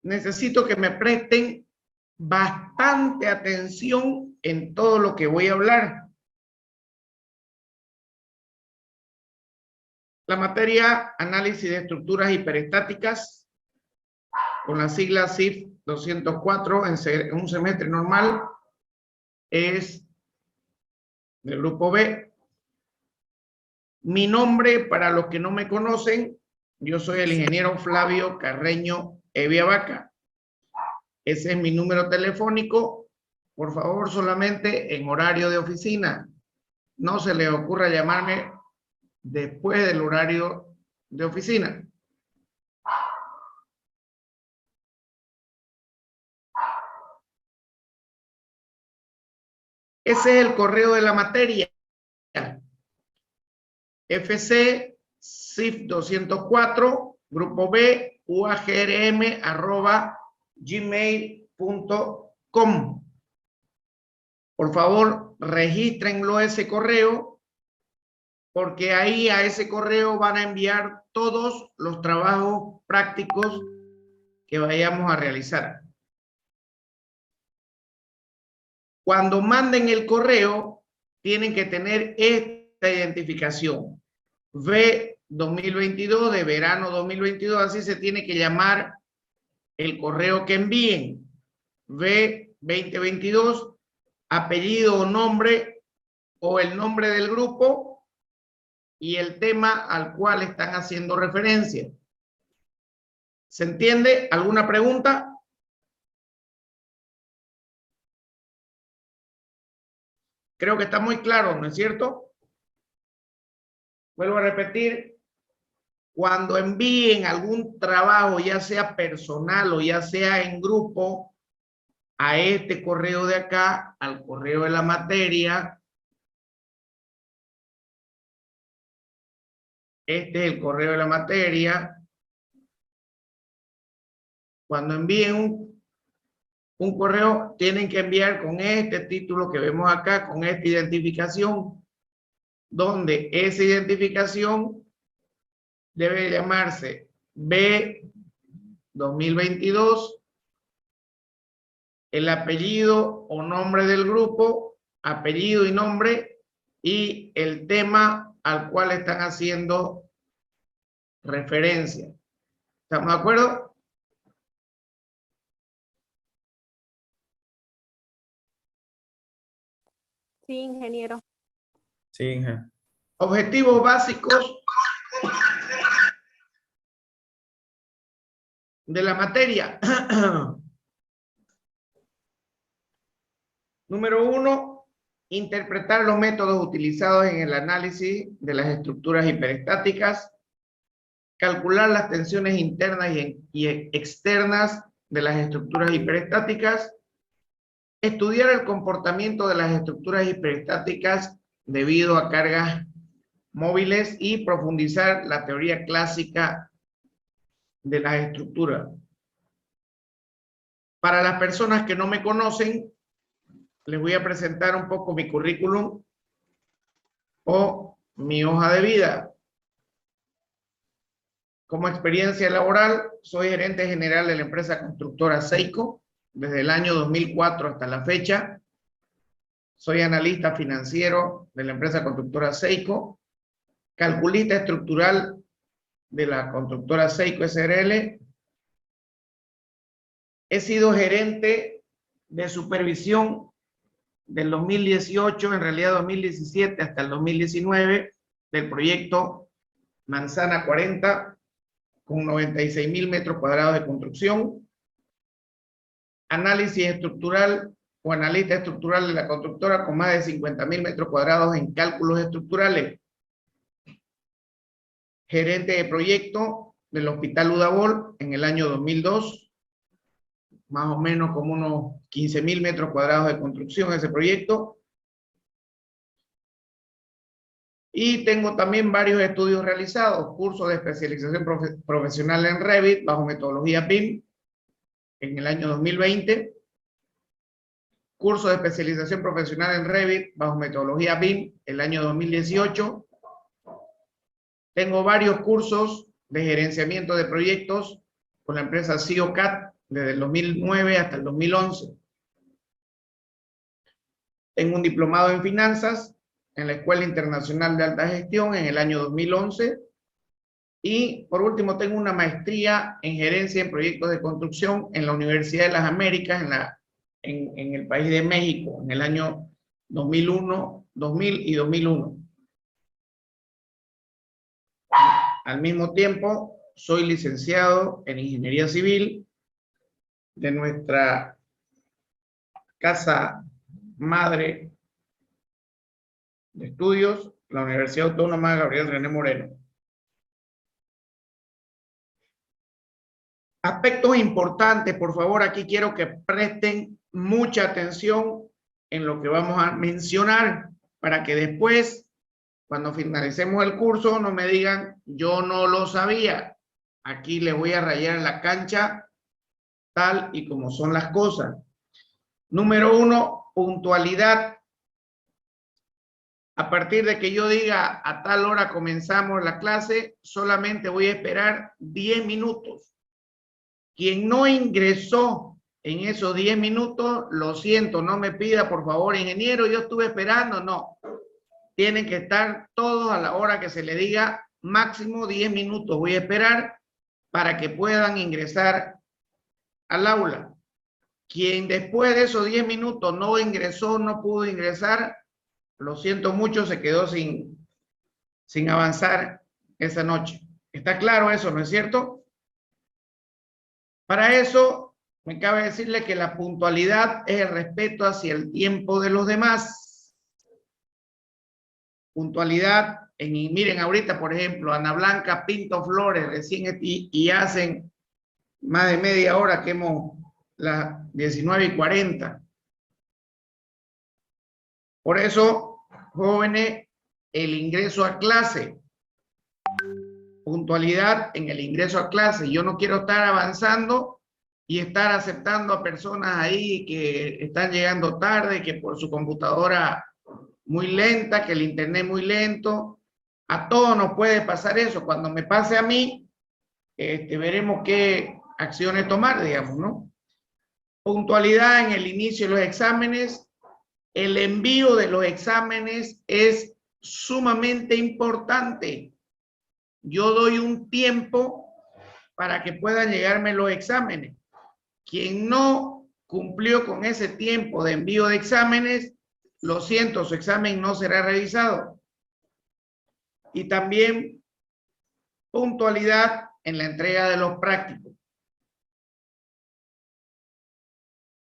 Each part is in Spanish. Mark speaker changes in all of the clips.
Speaker 1: necesito que me presten bastante atención en todo lo que voy a hablar. La materia análisis de estructuras hiperestáticas, con la sigla CIF 204 en un semestre normal, es del grupo B. Mi nombre, para los que no me conocen, yo soy el ingeniero Flavio Carreño Eviavaca. Ese es mi número telefónico. Por favor, solamente en horario de oficina. No se les ocurra llamarme después del horario de oficina. Ese es el correo de la materia. FC CIF 204, grupo B, uagrm@gmail.com. Por favor, regístrenlo ese correo, porque ahí a ese correo van a enviar todos los trabajos prácticos que vayamos a realizar. Cuando manden el correo, tienen que tener esta identificación. V 2022 de verano 2022, así se tiene que llamar el correo que envíen. V 2022, apellido o nombre o el nombre del grupo y el tema al cual están haciendo referencia. ¿Se entiende? ¿Alguna pregunta? Creo que está muy claro, ¿no es cierto? Vuelvo a repetir, cuando envíen algún trabajo, ya sea personal o ya sea en grupo, a este correo de acá, al correo de la materia, este es el correo de la materia. Cuando envíen un correo, tienen que enviar con este título que vemos acá, con esta identificación, donde esa identificación debe llamarse B 2022, el apellido o nombre del grupo, apellido y nombre, y el tema al cual están haciendo referencia. ¿Estamos de acuerdo?
Speaker 2: Sí, ingeniero.
Speaker 3: Sí, ingeniero.
Speaker 1: Objetivos básicos de la materia. Número 1, interpretar los métodos utilizados en el análisis de las estructuras hiperestáticas, calcular las tensiones internas y externas de las estructuras hiperestáticas, estudiar el comportamiento de las estructuras hiperestáticas debido a cargas móviles y profundizar la teoría clásica de las estructuras. Para las personas que no me conocen, les voy a presentar un poco mi currículum o mi hoja de vida. Como experiencia laboral, soy gerente general de la empresa constructora Seico desde el año 2004 hasta la fecha. Soy analista financiero de la empresa constructora Seico, calculista estructural de la constructora Seico SRL. He sido gerente de supervisión del 2018, en realidad 2017 hasta el 2019, del proyecto Manzana 40, con 96,000 metros cuadrados de construcción. Análisis estructural o analista estructural de la constructora con más de 50,000 metros cuadrados en cálculos estructurales. Gerente de proyecto del Hospital Udabol en el año 2002, más o menos como unos 15,000 metros cuadrados de construcción ese proyecto. Y tengo también varios estudios realizados, cursos de especialización profesional en Revit bajo metodología BIM en el año 2020, curso de especialización profesional en Revit bajo metodología BIM el año 2018. Tengo varios cursos de gerenciamiento de proyectos con la empresa CIOCAT desde el 2009 hasta el 2011. Tengo un diplomado en finanzas en la Escuela Internacional de Alta Gestión en el año 2011. Y por último, tengo una maestría en gerencia en proyectos de construcción en la Universidad de las Américas en el país de México en el año 2000 y 2001. Al mismo tiempo, soy licenciado en Ingeniería Civil de nuestra casa madre de estudios, la Universidad Autónoma Gabriel René Moreno. Aspectos importantes, por favor, aquí quiero que presten mucha atención en lo que vamos a mencionar para que después, cuando finalicemos el curso, no me digan, yo no lo sabía. Aquí les voy a rayar la cancha tal y como son las cosas. Número 1, puntualidad. A partir de que yo diga a tal hora comenzamos la clase, solamente voy a esperar 10 minutos. Quien no ingresó en esos 10 minutos, lo siento, no me pida por favor, ingeniero, yo estuve esperando, no. Tienen que estar todos a la hora que se le diga, máximo 10 minutos voy a esperar para que puedan ingresar al aula. Quien después de esos 10 minutos no ingresó, no pudo ingresar, lo siento mucho, se quedó sin avanzar esa noche. ¿Está claro eso, no es cierto? Para eso, me cabe decirle que la puntualidad es el respeto hacia el tiempo de los demás. Puntualidad, miren ahorita, por ejemplo, Ana Blanca Pinto Flores, recién y hacen más de media hora que hemos las 19:40. Por eso, jóvenes, el ingreso a clase, puntualidad en el ingreso a clase. Yo no quiero estar avanzando y estar aceptando a personas ahí que están llegando tarde, que por su computadora muy lenta, que el internet muy lento. A todos nos puede pasar eso. Cuando me pase a mí, veremos qué acciones tomar, digamos, ¿no? Puntualidad en el inicio de los exámenes. El envío de los exámenes es sumamente importante. Yo doy un tiempo para que puedan llegarme los exámenes. Quien no cumplió con ese tiempo de envío de exámenes, lo siento, su examen no será revisado. Y también puntualidad en la entrega de los prácticos.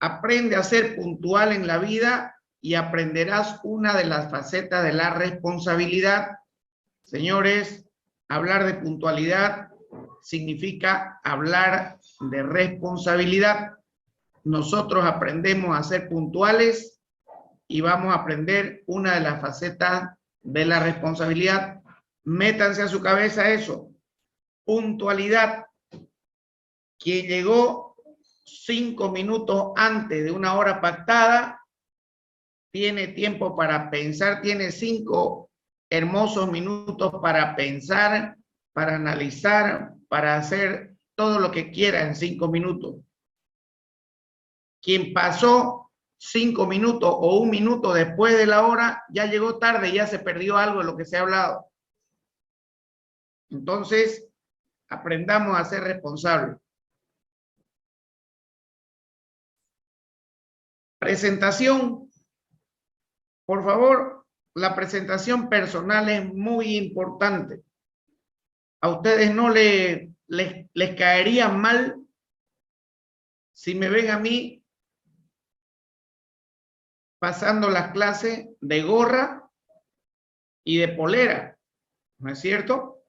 Speaker 1: Aprende a ser puntual en la vida y aprenderás una de las facetas de la responsabilidad. Señores, hablar de puntualidad significa hablar de responsabilidad. Nosotros aprendemos a ser puntuales y vamos a aprender una de las facetas de la responsabilidad. Métanse a su cabeza eso. Puntualidad. Quien llegó 5 minutos antes de una hora pactada, tiene tiempo para pensar, tiene 5 hermosos minutos para pensar, para analizar, para hacer todo lo que quiera en 5 minutos. Quien pasó 5 minutos o 1 minuto después de la hora, ya llegó tarde, ya se perdió algo de lo que se ha hablado. Entonces, aprendamos a ser responsables. Presentación. Por favor, la presentación personal es muy importante. A ustedes no les caería mal si me ven a mí pasando las clases de gorra y de polera, ¿no es cierto?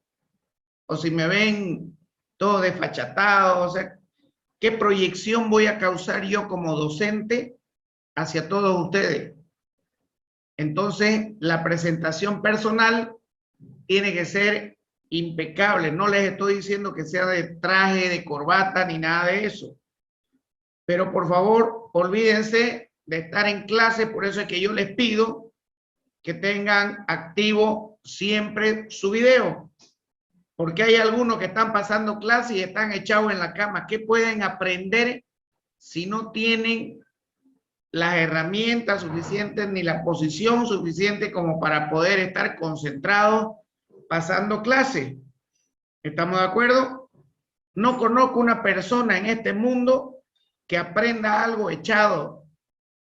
Speaker 1: O si me ven todo desfachatado, o sea, ¿qué proyección voy a causar yo como docente hacia todos ustedes? Entonces, la presentación personal tiene que ser impecable. No les estoy diciendo que sea de traje, de corbata, ni nada de eso. Pero por favor, olvídense de estar en clase. Por eso es que yo les pido que tengan activo siempre su video. Porque hay algunos que están pasando clase y están echados en la cama. ¿Qué pueden aprender si no tienen las herramientas suficientes ni la posición suficiente como para poder estar concentrados pasando clase. ¿Estamos de acuerdo? No conozco una persona en este mundo que aprenda algo echado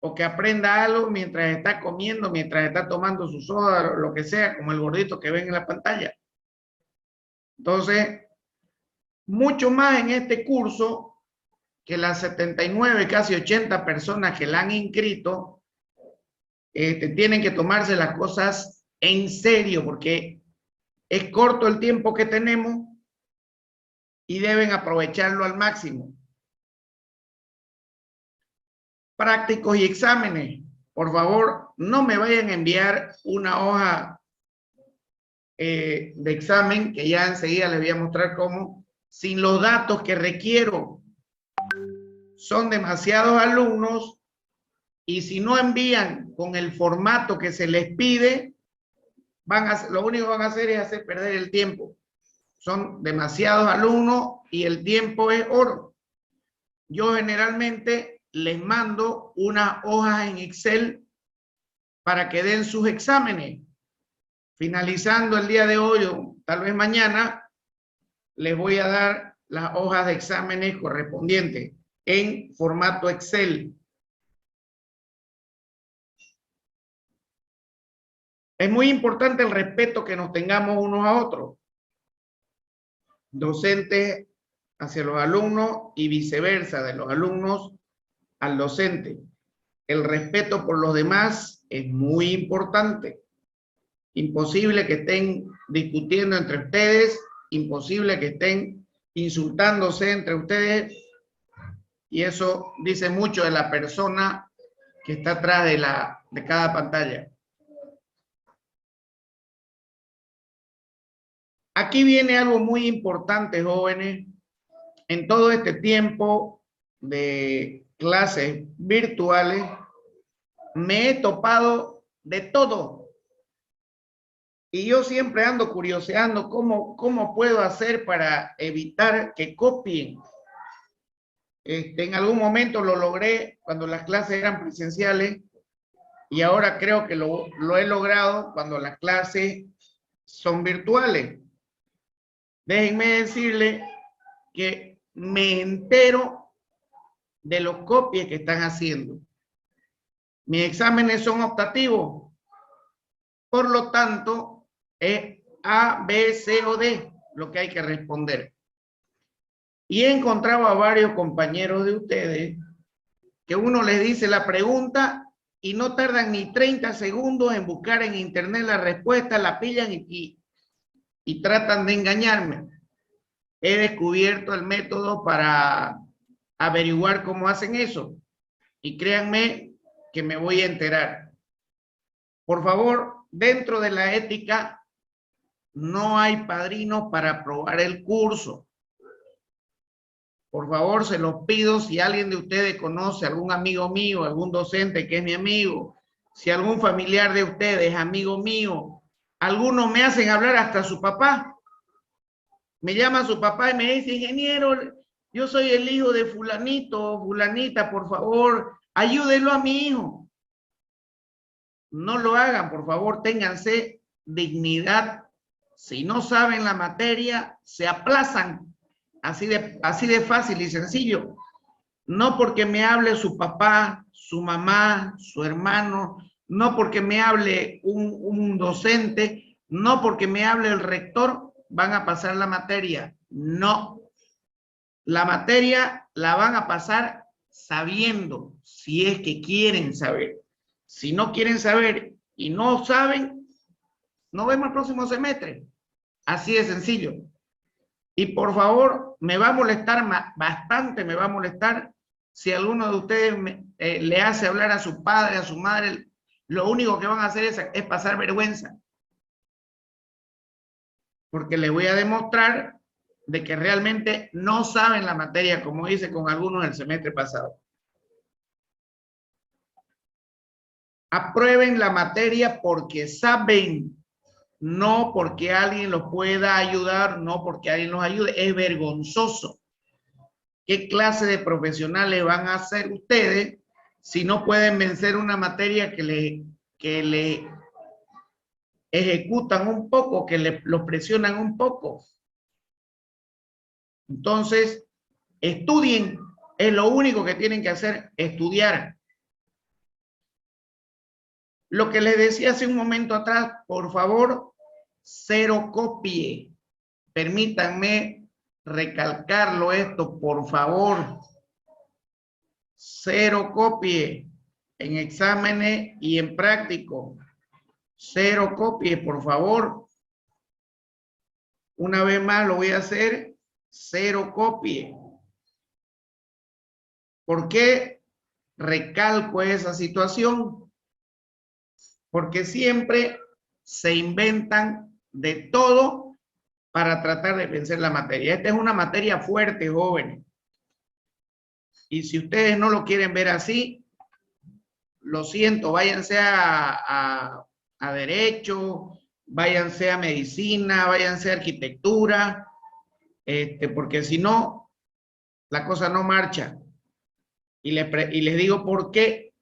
Speaker 1: o que aprenda algo mientras está comiendo, mientras está tomando su soda, lo que sea, como el gordito que ven en la pantalla. Entonces, mucho más en este curso que las 79, casi 80 personas que la han inscrito, tienen que tomarse las cosas en serio porque es corto el tiempo que tenemos y deben aprovecharlo al máximo. Prácticos y exámenes. Por favor, no me vayan a enviar una hoja de examen, que ya enseguida les voy a mostrar cómo, sin los datos que requiero. Son demasiados alumnos y si no envían con el formato que se les pide, lo único que van a hacer es hacer perder el tiempo. Son demasiados alumnos y el tiempo es oro. Yo generalmente les mando unas hojas en Excel para que den sus exámenes. Finalizando el día de hoy o tal vez mañana, les voy a dar las hojas de exámenes correspondientes en formato Excel. Es muy importante el respeto que nos tengamos unos a otros, docentes hacia los alumnos y viceversa, de los alumnos al docente. El respeto por los demás es muy importante. Imposible que estén discutiendo entre ustedes, imposible que estén insultándose entre ustedes, y eso dice mucho de la persona que está atrás de cada pantalla. Aquí viene algo muy importante, jóvenes. En todo este tiempo de clases virtuales, me he topado de todo. Y yo siempre ando curioseando cómo puedo hacer para evitar que copien. En algún momento lo logré cuando las clases eran presenciales y ahora creo que lo he logrado cuando las clases son virtuales. Déjenme decirles que me entero de los copies que están haciendo. Mis exámenes son optativos. Por lo tanto, es A, B, C o D lo que hay que responder. Y he encontrado a varios compañeros de ustedes que uno les dice la pregunta y no tardan ni 30 segundos en buscar en internet la respuesta, la pillan y tratan de engañarme. He descubierto el método para averiguar cómo hacen eso. Y créanme que me voy a enterar. Por favor, dentro de la ética, no hay padrinos para aprobar el curso. Por favor, se los pido, si alguien de ustedes conoce a algún amigo mío, algún docente que es mi amigo, si algún familiar de ustedes es amigo mío, algunos me hacen hablar hasta su papá. Me llama su papá y me dice, ingeniero, yo soy el hijo de fulanito, fulanita, por favor, ayúdenlo a mi hijo. No lo hagan, por favor, ténganse dignidad. Si no saben la materia, se aplazan. Así de fácil y sencillo. No porque me hable su papá, su mamá, su hermano, no porque me hable un docente, no porque me hable el rector, van a pasar la materia. No. La materia la van a pasar sabiendo, si es que quieren saber. Si no quieren saber y no saben, nos vemos el próximo semestre. Así de sencillo. Y por favor, me va a molestar bastante, me va a molestar si alguno de ustedes le hace hablar a su padre, a su madre. Lo único que van a hacer es pasar vergüenza. Porque les voy a demostrar de que realmente no saben la materia, como hice con algunos el semestre pasado. Aprueben la materia porque saben. No porque alguien los pueda ayudar, no porque alguien los ayude. Es vergonzoso. ¿Qué clase de profesionales van a ser ustedes si no pueden vencer una materia que le ejecutan un poco, que los presionan un poco? Entonces, estudien, es lo único que tienen que hacer, estudiar. Lo que les decía hace un momento atrás, por favor, cero copie. Permítanme recalcarlo esto, por favor. Cero copie en exámenes y en práctico. Cero copie, por favor. Una vez más lo voy a hacer. Cero copie. ¿Por qué recalco esa situación? Porque siempre se inventan de todo para tratar de vencer la materia. Esta es una materia fuerte, jóvenes. Y si ustedes no lo quieren ver así, lo siento, váyanse a Derecho, váyanse a Medicina, váyanse a Arquitectura, porque si no, la cosa no marcha. Y les digo por qué.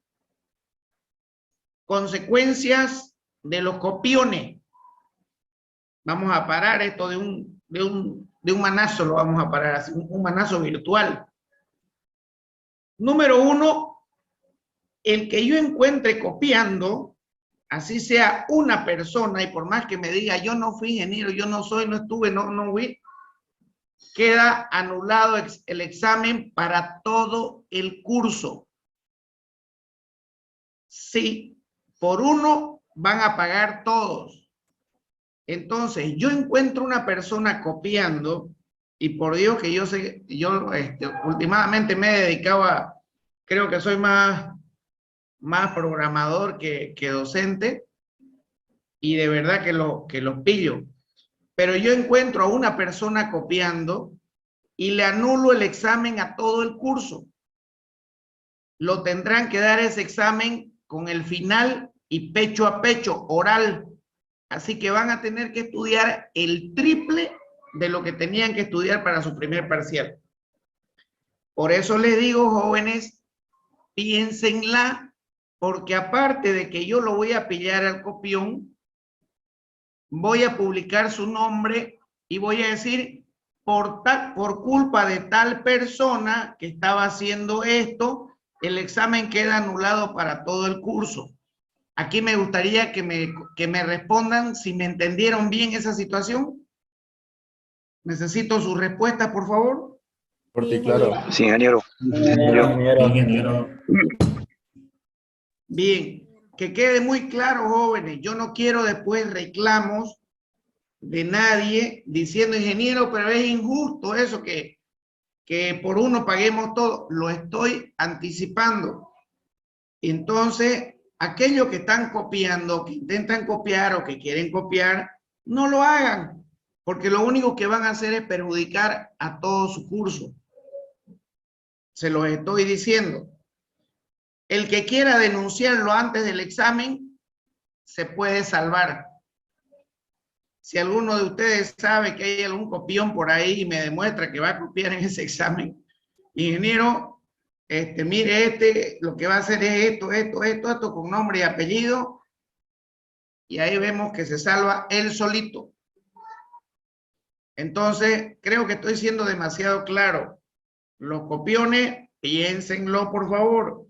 Speaker 1: Consecuencias de los copiones. Vamos a parar esto de un manazo, lo vamos a parar así, un manazo virtual. Número uno, el que yo encuentre copiando, así sea una persona, y por más que me diga, yo no fui ingeniero, yo no soy, no estuve, no fui, queda anulado el examen para todo el curso. Sí, por uno van a pagar todos. Entonces, yo encuentro una persona copiando, y por Dios que yo sé, yo últimamente me he dedicado a, creo que soy más programador que docente, y de verdad que los pillo. Pero yo encuentro a una persona copiando y le anulo el examen a todo el curso. Lo tendrán que dar ese examen con el final y pecho a pecho, oral. Así que van a tener que estudiar el triple de lo que tenían que estudiar para su primer parcial. Por eso les digo, jóvenes, piénsenla, porque aparte de que yo lo voy a pillar al copión, voy a publicar su nombre y voy a decir, por culpa de tal persona que estaba haciendo esto, el examen queda anulado para todo el curso. Aquí me gustaría que me respondan si me entendieron bien esa situación. Necesito sus respuestas, por favor.
Speaker 3: Por
Speaker 2: Sí,
Speaker 3: ti, claro.
Speaker 2: ingeniero.
Speaker 4: Sí, ingeniero.
Speaker 3: Ingeniero.
Speaker 1: Bien, que quede muy claro, jóvenes, yo no quiero después reclamos de nadie diciendo, ingeniero, pero es injusto eso que por uno paguemos todo. Lo estoy anticipando. Entonces, aquellos que están copiando, que intentan copiar o que quieren copiar, no lo hagan, porque lo único que van a hacer es perjudicar a todo su curso. Se los estoy diciendo. El que quiera denunciarlo antes del examen, se puede salvar. Si alguno de ustedes sabe que hay algún copión por ahí y me demuestra que va a copiar en ese examen, ingeniero, mire, lo que va a hacer es esto, con nombre y apellido, y ahí vemos que se salva él solito. Entonces, creo que estoy siendo demasiado claro. Los copiones, piénsenlo, por favor.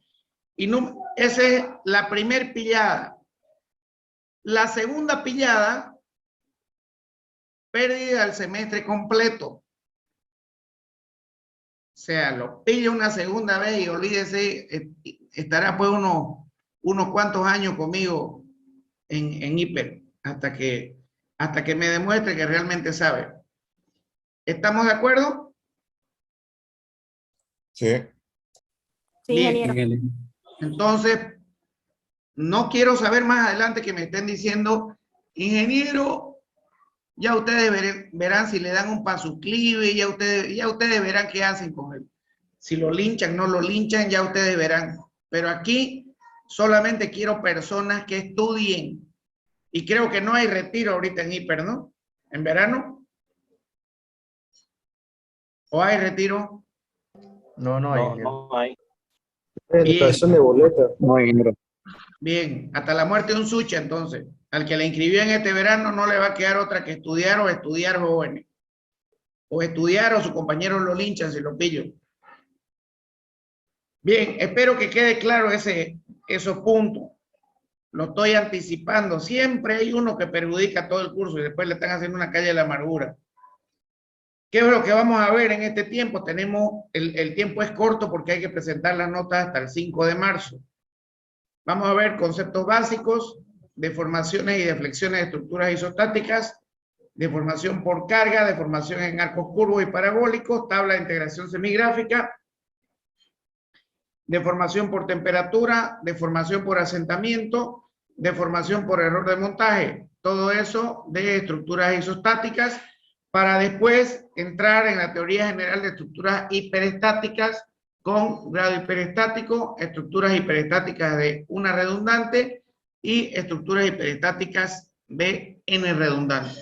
Speaker 1: Y no, esa es la primer pillada. La segunda pillada, pérdida del semestre completo. O sea, lo pilla una segunda vez y olvídese, estará pues unos cuantos años conmigo en hiper, hasta que me demuestre que realmente sabe. ¿Estamos de acuerdo?
Speaker 3: Sí.
Speaker 2: Sí,
Speaker 1: Bien.
Speaker 2: ingeniero.
Speaker 1: Entonces, no quiero saber más adelante que me estén diciendo, ingeniero, ya ustedes verán si le dan un pasuclive, ya ustedes verán qué hacen con él. Si lo linchan, no lo linchan, ya ustedes verán. Pero aquí solamente quiero personas que estudien. Y creo que no hay retiro ahorita en hiper, ¿no? ¿En verano? ¿O hay retiro?
Speaker 4: No, no hay,
Speaker 3: No,
Speaker 4: ingeniero.
Speaker 3: no hay.
Speaker 5: Declaración de boleta.
Speaker 6: No, ingeniero.
Speaker 1: Bien, hasta la muerte de un sucha, entonces. Al que le inscribió en este verano no le va a quedar otra que estudiar o estudiar jóvenes. O estudiar o sus compañeros lo linchan si lo pillo. Bien, espero que quede claro esos puntos. Lo estoy anticipando. Siempre hay uno que perjudica todo el curso y después le están haciendo una calle de la amargura. ¿Qué es lo que vamos a ver en este tiempo? El tiempo es corto porque hay que presentar las notas hasta el 5 de marzo. Vamos a ver conceptos básicos, deformaciones y deflexiones de estructuras isostáticas, deformación por carga, deformación en arcos curvos y parabólicos, tabla de integración semigráfica, deformación por temperatura, deformación por asentamiento, deformación por error de montaje. Todo eso de estructuras isostáticas para después entrar en la teoría general de estructuras hiperestáticas con grado hiperestático, estructuras hiperestáticas de una redundante y estructuras hiperestáticas de n redundante.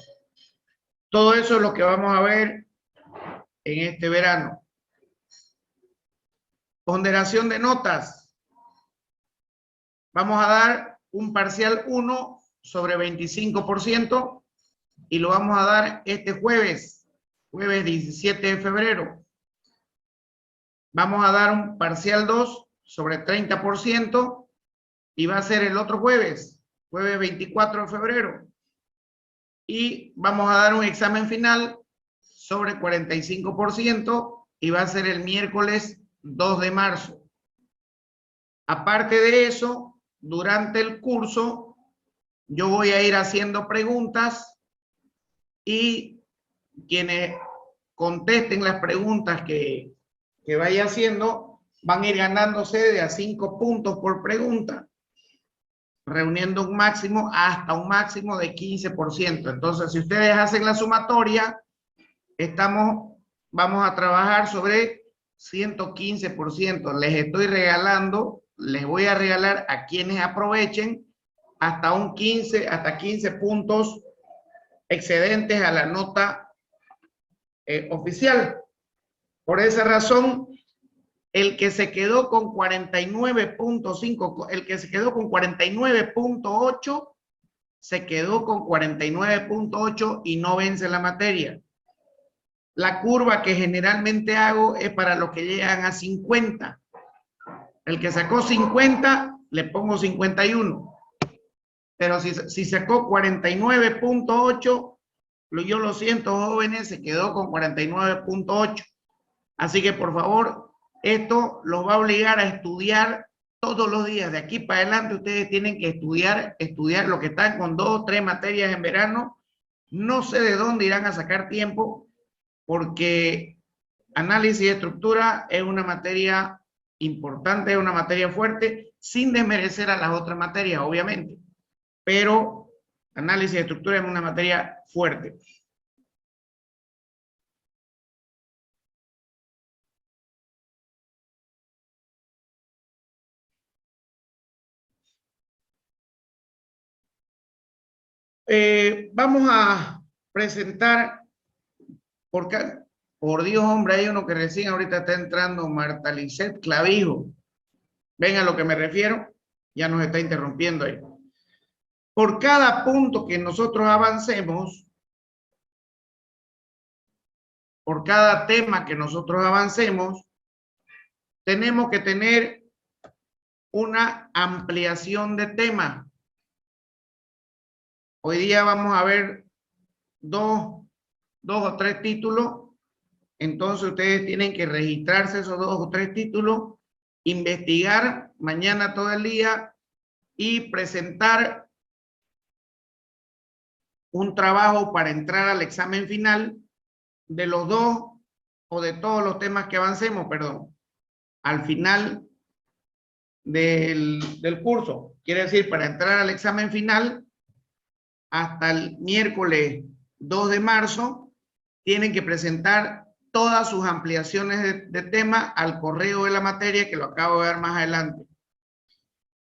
Speaker 1: Todo eso es lo que vamos a ver en este verano. Ponderación de notas. Vamos a dar un parcial 1 sobre 25% y lo vamos a dar este jueves 17 de febrero. Vamos a dar un parcial 2 sobre 30% y va a ser el otro jueves 24 de febrero. Y vamos a dar un examen final sobre 45% y va a ser el miércoles 2 de marzo. Aparte de eso, durante el curso, yo voy a ir haciendo preguntas y quienes contesten las preguntas que vaya haciendo van a ir ganándose de a 5 puntos por pregunta, reuniendo un máximo hasta un máximo de 15%. Entonces, si ustedes hacen la sumatoria, vamos a trabajar sobre 115%. Les estoy regalando, les voy a regalar a quienes aprovechen hasta 15 puntos excedentes a la nota oficial. Por esa razón, el que se quedó con 49.5, el que se quedó con 49.8, se quedó con 49.8 y no vence la materia. La curva que generalmente hago es para los que llegan a 50. El que sacó 50, le pongo 51. Pero si sacó 49.8, yo lo siento, jóvenes, se quedó con 49.8. Así que, por favor, esto los va a obligar a estudiar todos los días. De aquí para adelante, ustedes tienen que estudiar lo que están con 2 o 3 materias en verano. No sé de dónde irán a sacar tiempo, porque análisis de estructura es una materia importante, es una materia fuerte, sin desmerecer a las otras materias, obviamente. Pero análisis de estructura es una materia fuerte. Vamos a presentar, por Dios, hombre, hay uno que recién ahorita está entrando, Marta Lisset Clavijo. ¿Ven a lo que me refiero? Ya nos está interrumpiendo ahí. Por cada punto que nosotros avancemos, por cada tema que nosotros avancemos, tenemos que tener una ampliación de tema. Hoy día vamos a ver dos o tres títulos. Entonces ustedes tienen que registrarse esos 2 o 3 títulos, investigar mañana todo el día y presentar un trabajo para entrar al examen final de los 2 o de todos los temas que avancemos, perdón, al final del curso. Quiere decir, para entrar al examen final, hasta el miércoles 2 de marzo, tienen que presentar todas sus ampliaciones de tema al correo de la materia, que lo acabo de ver más adelante.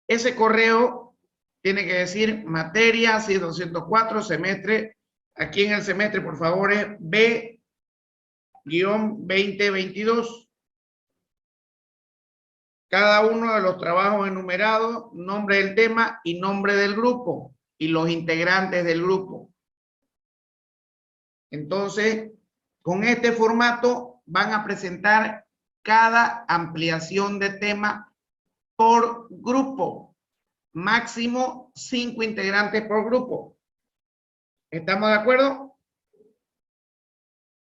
Speaker 1: Ese correo tiene que decir materia, sí, 204, semestre. Aquí en el semestre, por favor, es B-2022. cada uno de los trabajos enumerados, nombre del tema y nombre del grupo y los integrantes del grupo. Entonces, con este formato van a presentar cada ampliación de tema por grupo. Máximo 5 integrantes por grupo. ¿Estamos de acuerdo?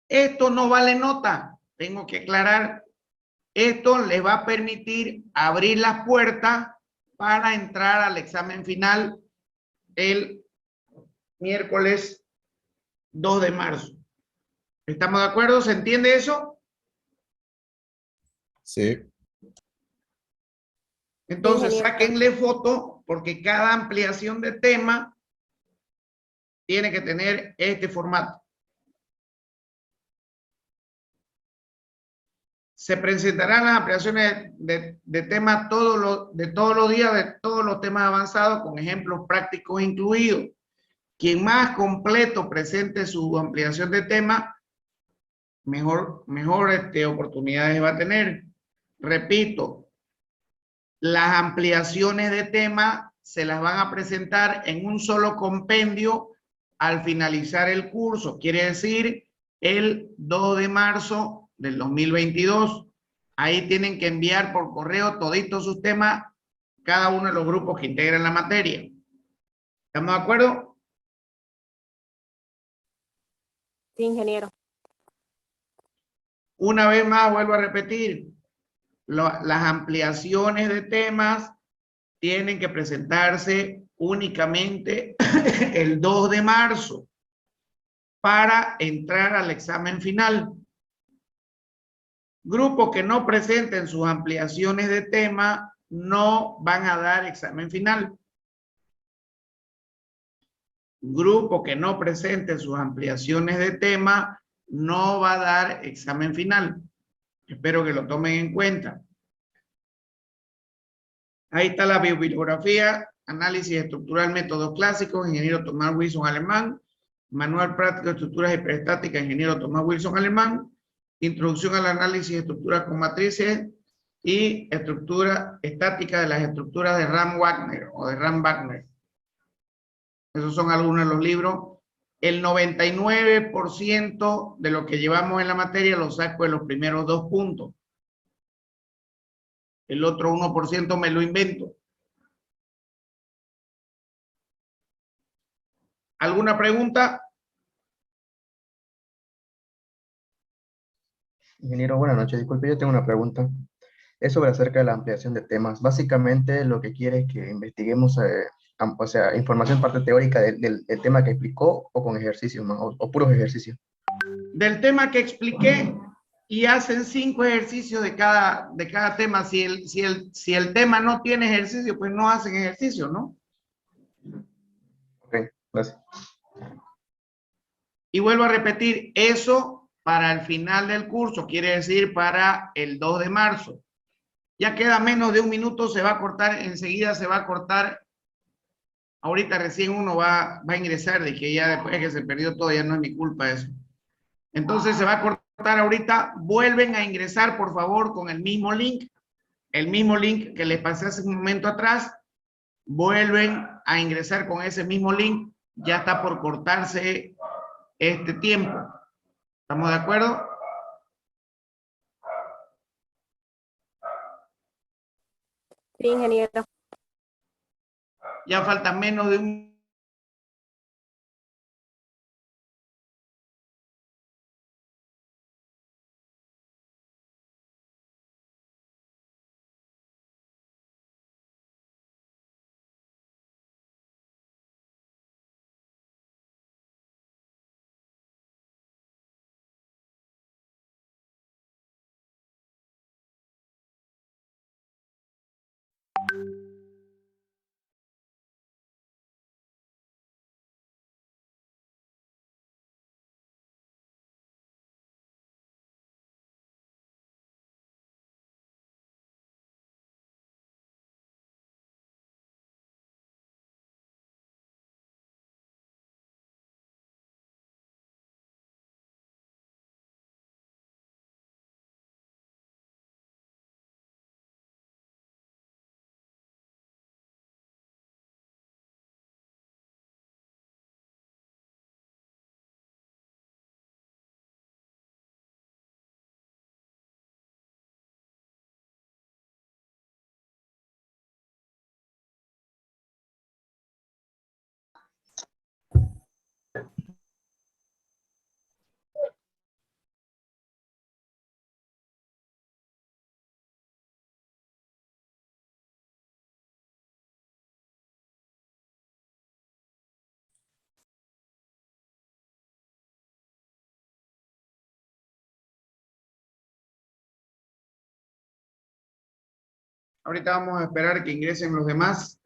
Speaker 1: Esto no vale nota. Tengo que aclarar. Esto les va a permitir abrir las puertas para entrar al examen final el miércoles 2 de marzo. ¿Estamos de acuerdo? ¿Se entiende eso?
Speaker 3: Sí.
Speaker 1: Entonces,
Speaker 2: ingeniero.
Speaker 1: sáquenle foto porque cada ampliación de tema tiene que tener este formato. Se presentarán las ampliaciones de temas todos los días, de todos los temas avanzados, con ejemplos prácticos incluidos. Quien más completo presente su ampliación de tema, mejor oportunidades va a tener. Repito, las ampliaciones de tema se las van a presentar en un solo compendio al finalizar el curso. Quiere decir, el 2 de marzo del 2022. Ahí tienen que enviar por correo toditos sus temas, cada uno de los grupos que integran la materia. ¿Estamos de acuerdo?
Speaker 2: Sí, ingeniero.
Speaker 1: Una vez más, vuelvo a repetir, las ampliaciones de temas tienen que presentarse únicamente el 2 de marzo para entrar al examen final. Grupos que no presenten sus ampliaciones de tema no van a dar examen final. Grupo que no presente sus ampliaciones de tema no va a dar examen final. Espero que lo tomen en cuenta. Ahí está la bibliografía, análisis estructural, métodos clásicos, ingeniero Tomás Wilson Alemán, manual práctico de estructuras hiperestáticas, ingeniero Tomás Wilson Alemán, introducción al análisis de estructuras con matrices y estructura estática de las estructuras de Ram Wagner o de Ram Wagner. Esos son algunos de los libros. El 99% de lo que llevamos en la materia lo saco de los primeros 2 puntos. El otro 1% me lo invento. ¿Alguna pregunta?
Speaker 5: Ingeniero, buenas noches. Disculpe, yo tengo una pregunta. Es sobre acerca de la ampliación de temas. Básicamente lo que quiere es que investiguemos, o sea, información parte teórica del tema que explicó o con ejercicios más, o puros ejercicios.
Speaker 1: Del tema que expliqué y hacen 5 ejercicios de cada tema. Si el tema no tiene ejercicio, pues no hacen ejercicio, ¿no?
Speaker 5: Ok, gracias.
Speaker 1: Y vuelvo a repetir, eso para el final del curso, quiere decir para el 2 de marzo. Ya queda menos de 1 minuto, se va a cortar, enseguida se va a cortar. Ahorita recién uno va a ingresar, de que ya después que se perdió todo, ya no es mi culpa eso. Entonces se va a cortar ahorita, vuelven a ingresar por favor con el mismo link que les pasé hace un momento atrás, vuelven a ingresar con ese mismo link, ya está por cortarse este tiempo. ¿Estamos de acuerdo?
Speaker 2: Sí, ingeniero.
Speaker 1: Ya falta menos de un Ahorita vamos a esperar que ingresen los demás.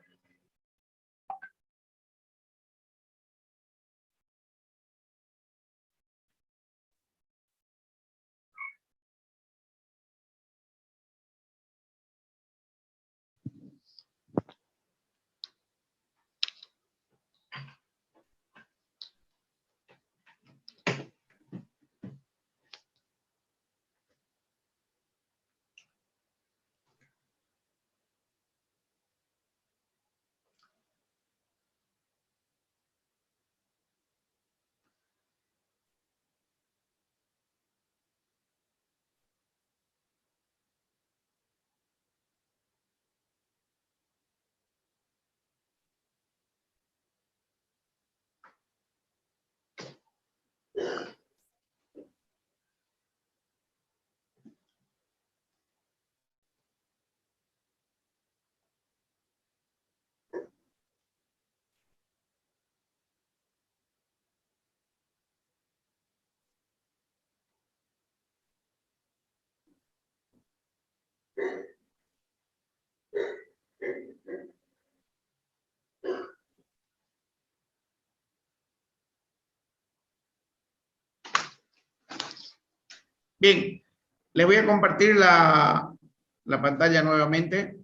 Speaker 1: Bien, les voy a compartir la pantalla nuevamente.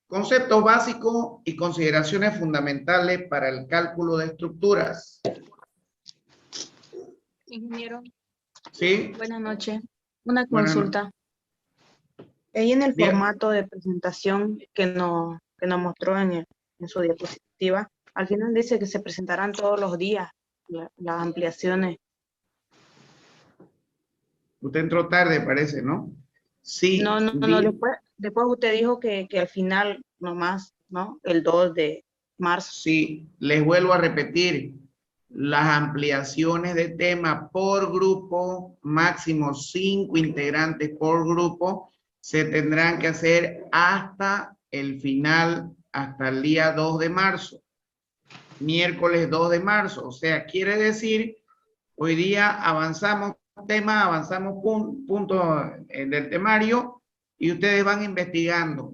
Speaker 1: Conceptos básicos y consideraciones fundamentales para el cálculo de estructuras.
Speaker 4: Ingeniero,
Speaker 1: ¿Sí?
Speaker 4: buenas noches. Una
Speaker 1: Buenas
Speaker 4: consulta. Ahí en el
Speaker 1: Bien.
Speaker 4: formato de presentación que nos mostró en su diapositiva, al final dice que se presentarán todos los días las ampliaciones.
Speaker 1: Usted entró tarde, parece, ¿no? Sí.
Speaker 4: No, después usted dijo que al final nomás, ¿no? El 2 de marzo.
Speaker 1: Sí, les vuelvo a repetir. Las ampliaciones de tema por grupo, máximo 5 integrantes por grupo, se tendrán que hacer hasta el final, hasta el día 2 de marzo. Miércoles 2 de marzo. O sea, quiere decir, hoy día avanzamos tema, avanzamos puntos del temario y ustedes van investigando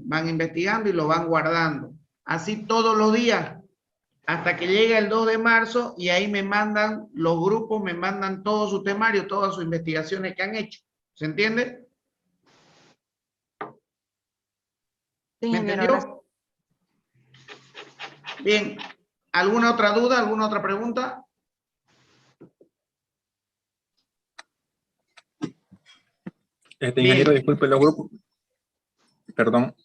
Speaker 1: y lo van guardando. Así todos los días, hasta que llegue el 2 de marzo y ahí me mandan, los grupos me mandan todo su temario, todas sus investigaciones que han hecho. ¿Se entiende?
Speaker 4: Sí,
Speaker 1: ¿Me
Speaker 4: ingeniero,
Speaker 1: entendió?
Speaker 4: gracias.
Speaker 1: Bien. ¿Alguna otra duda? ¿Alguna otra pregunta?
Speaker 3: Ingeniero,
Speaker 1: Bien.
Speaker 3: disculpe los grupos. Perdón.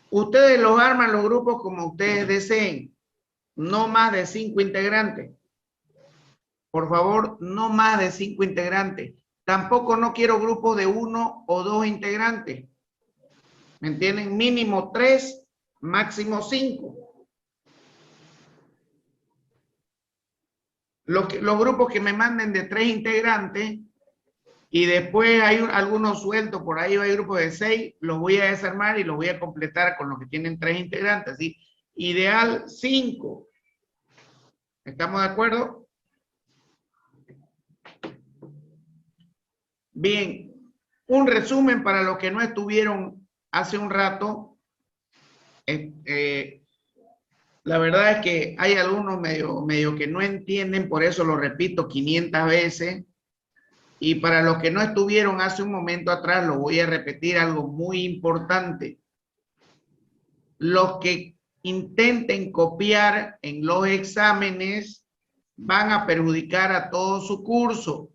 Speaker 1: Ustedes los arman los grupos como ustedes deseen. No más de 5 integrantes. Por favor, no más de 5 integrantes. Tampoco no quiero grupos de 1 o 2 integrantes. ¿Me entienden? Mínimo 3, máximo 5. Los grupos que me manden de 3 integrantes y después hay algunos sueltos, por ahí hay grupos de 6, los voy a desarmar y los voy a completar con los que tienen 3 integrantes. ¿Sí? Ideal 5. ¿Estamos de acuerdo? Bien, un resumen para los que no estuvieron hace un rato. La verdad es que hay algunos medio que no entienden, por eso lo repito 500 veces. Y para los que no estuvieron hace un momento atrás, lo voy a repetir algo muy importante. Los que intenten copiar en los exámenes van a perjudicar a todo su curso.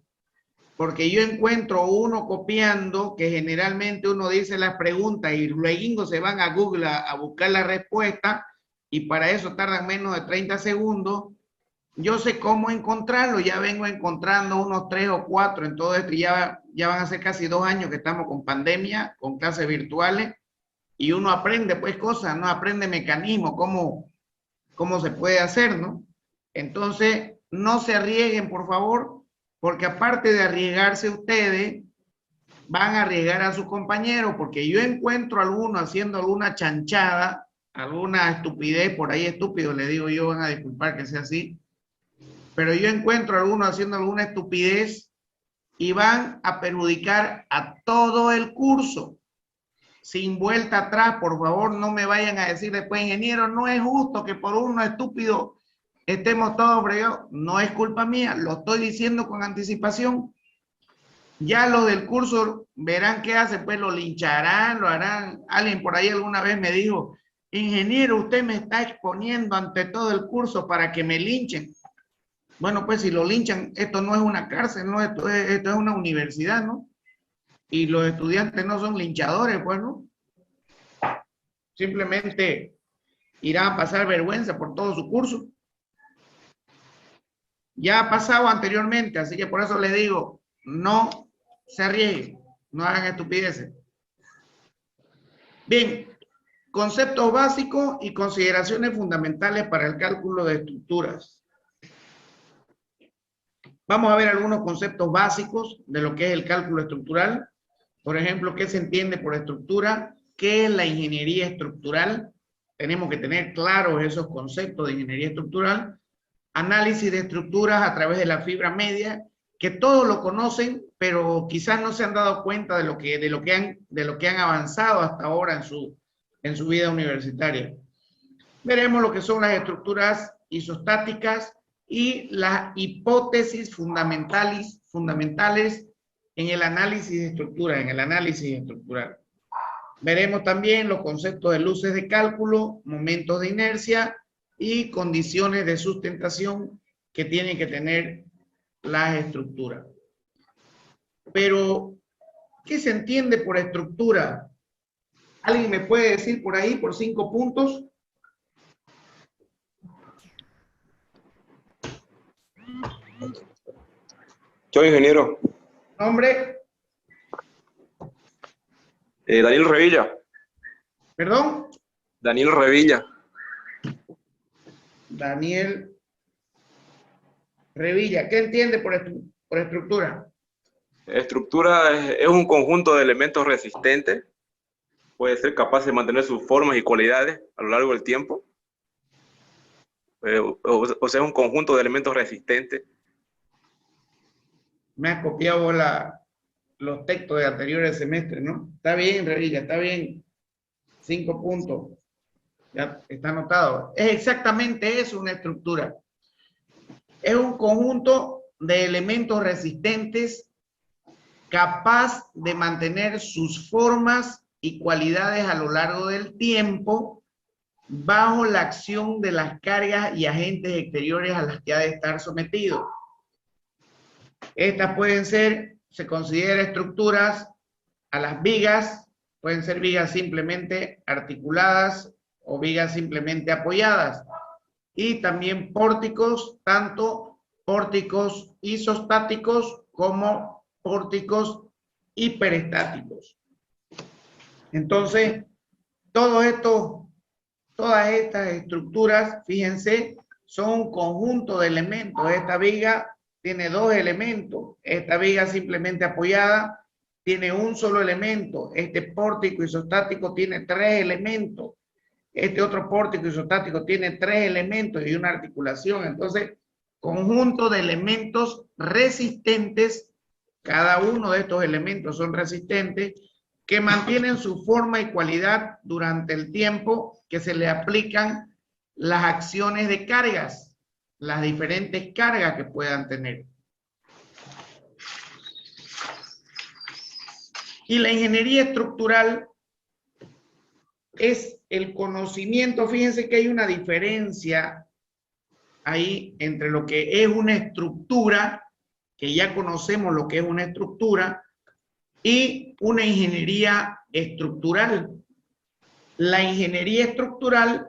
Speaker 1: Porque yo encuentro uno copiando que generalmente uno dice las preguntas y luego se van a Google a buscar la respuesta y para eso tardan menos de 30 segundos. Yo sé cómo encontrarlo, ya vengo encontrando unos 3 o 4 en todo esto, ya van a ser casi 2 años que estamos con pandemia, con clases virtuales y uno aprende pues cosas, no aprende mecanismos, cómo se puede hacer, ¿no? Entonces, no se arriesguen, por favor, porque aparte de arriesgarse ustedes, van a arriesgar a sus compañeros, porque yo encuentro a alguno haciendo alguna chanchada alguna estupidez, por ahí estúpido, le digo yo, van a disculpar que sea así, pero yo encuentro a algunos haciendo alguna estupidez y van a perjudicar a todo el curso. Sin vuelta atrás, por favor, no me vayan a decir después, ingeniero, no es justo que por uno estúpido estemos todos fregados. No es culpa mía, lo estoy diciendo con anticipación. Ya los del curso verán qué hace, pues lo lincharán, lo harán. Alguien por ahí alguna vez me dijo, ingeniero, usted me está exponiendo ante todo el curso para que me linchen. Bueno, pues si lo linchan, esto no es una cárcel, no, esto es una universidad, ¿no? Y los estudiantes no son linchadores, pues, ¿no? Simplemente irán a pasar vergüenza por todo su curso. Ya ha pasado anteriormente, así que por eso les digo, no se arriesguen, no hagan estupideces. Bien, conceptos básicos y consideraciones fundamentales para el cálculo de estructuras. Vamos a ver algunos conceptos básicos de lo que es el cálculo estructural. Por ejemplo, ¿qué se entiende por estructura? ¿Qué es la ingeniería estructural? Tenemos que tener claros esos conceptos de ingeniería estructural. Análisis de estructuras a través de la fibra media, que todos lo conocen, pero quizás no se han dado cuenta de lo que han avanzado hasta ahora en su vida universitaria. Veremos lo que son las estructuras isostáticas y las hipótesis fundamentales en el análisis de estructural. Veremos también los conceptos de luces de cálculo, momentos de inercia y condiciones de sustentación que tienen que tener las estructuras. Pero, ¿qué se entiende por estructura? ¿Alguien me puede decir por ahí, por 5 puntos?
Speaker 6: Yo, ingeniero.
Speaker 1: ¿Nombre?
Speaker 6: Daniel Revilla.
Speaker 1: ¿Perdón?
Speaker 6: Daniel Revilla.
Speaker 1: Daniel Revilla. ¿Qué entiende por estructura?
Speaker 6: Estructura es un conjunto de elementos resistentes. Puede ser capaz de mantener sus formas y cualidades a lo largo del tiempo. O sea, es un conjunto de elementos resistentes.
Speaker 1: Me has copiado los textos de anteriores semestres, ¿no? Está bien, Revilla, está bien. 5 puntos. Ya está anotado. Es exactamente eso, una estructura. Es un conjunto de elementos resistentes capaz de mantener sus formas y cualidades a lo largo del tiempo bajo la acción de las cargas y agentes exteriores a las que ha de estar sometido. Estas pueden ser, se considera estructuras a las vigas, pueden ser vigas simplemente articuladas o vigas simplemente apoyadas. Y también pórticos, tanto pórticos isostáticos como pórticos hiperestáticos. Entonces, todas estas estructuras, fíjense, son un conjunto de elementos. Esta viga tiene 2 elementos. Esta viga simplemente apoyada tiene un solo elemento. Este pórtico isostático tiene 3 elementos. Este otro pórtico isostático tiene 3 elementos y una articulación. Entonces, conjunto de elementos resistentes, cada uno de estos elementos son resistentes, que mantienen su forma y cualidad durante el tiempo que se le aplican las acciones de cargas, las diferentes cargas que puedan tener. Y la ingeniería estructural es el conocimiento. Fíjense que hay una diferencia ahí entre lo que es una estructura, que ya conocemos lo que es una estructura, y una ingeniería estructural. La ingeniería estructural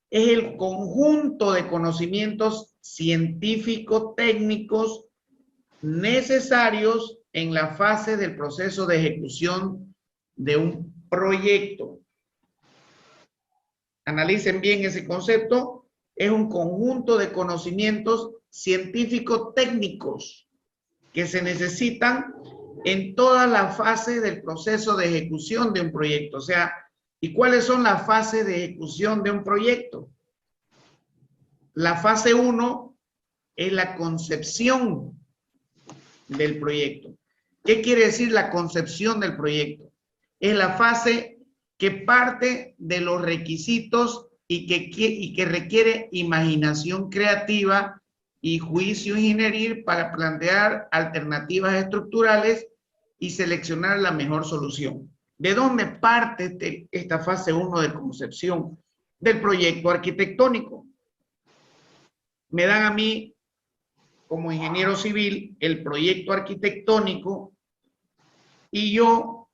Speaker 1: es el conjunto de conocimientos científicos, técnicos, necesarios en la fase del proceso de ejecución de un proyecto. Analicen bien ese concepto. Es un conjunto de conocimientos científicos técnicos que se necesitan en toda la fase del proceso de ejecución de un proyecto. O sea, ¿Y cuáles son las fases de ejecución de un proyecto? La fase 1 es la concepción del proyecto. ¿Qué quiere decir la concepción del proyecto? Es la fase que parte de los requisitos y que requiere imaginación creativa y juicio ingenieril para plantear alternativas estructurales y seleccionar la mejor solución. ¿De dónde parte esta fase 1 de concepción? Del proyecto arquitectónico. Me dan a mí, como ingeniero civil, el proyecto arquitectónico y yo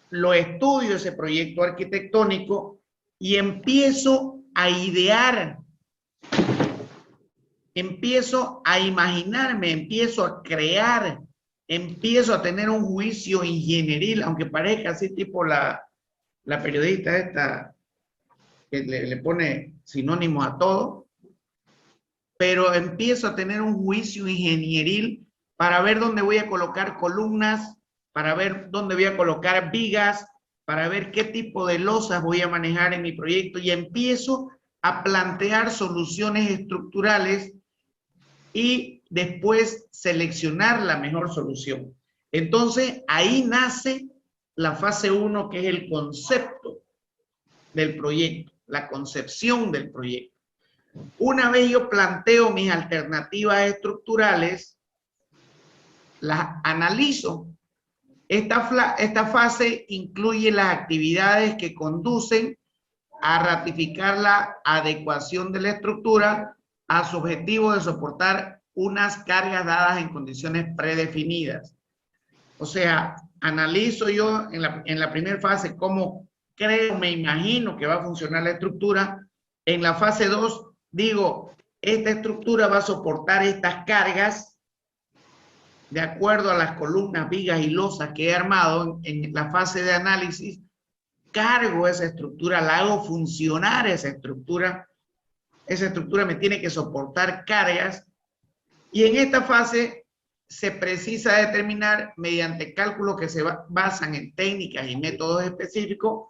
Speaker 1: lo estudio, ese proyecto arquitectónico, y empiezo a idear, empiezo a imaginarme, empiezo a crear, empiezo a tener un juicio ingenieril, aunque parezca así tipo la periodista esta que le pone sinónimo a todo, pero empiezo a tener un juicio ingenieril para ver dónde voy a colocar columnas, para ver dónde voy a colocar vigas, para ver qué tipo de losas voy a manejar en mi proyecto, y empiezo a plantear soluciones estructurales y después seleccionar la mejor solución. Entonces, ahí nace la fase 1, que es el concepto del proyecto, la concepción del proyecto. Una vez yo planteo mis alternativas estructurales, las analizo. Esta fase incluye las actividades que conducen a ratificar la adecuación de la estructura a su objetivo de soportar unas cargas dadas en condiciones predefinidas. O sea, analizo yo en la primera fase cómo creo, me imagino que va a funcionar la estructura. En la fase 2 digo, esta estructura va a soportar estas cargas de acuerdo a las columnas, vigas y losas que he armado. En la fase de análisis, cargo esa estructura, la hago funcionar esa estructura me tiene que soportar cargas, y en esta fase se precisa determinar mediante cálculos que se basan en técnicas y métodos específicos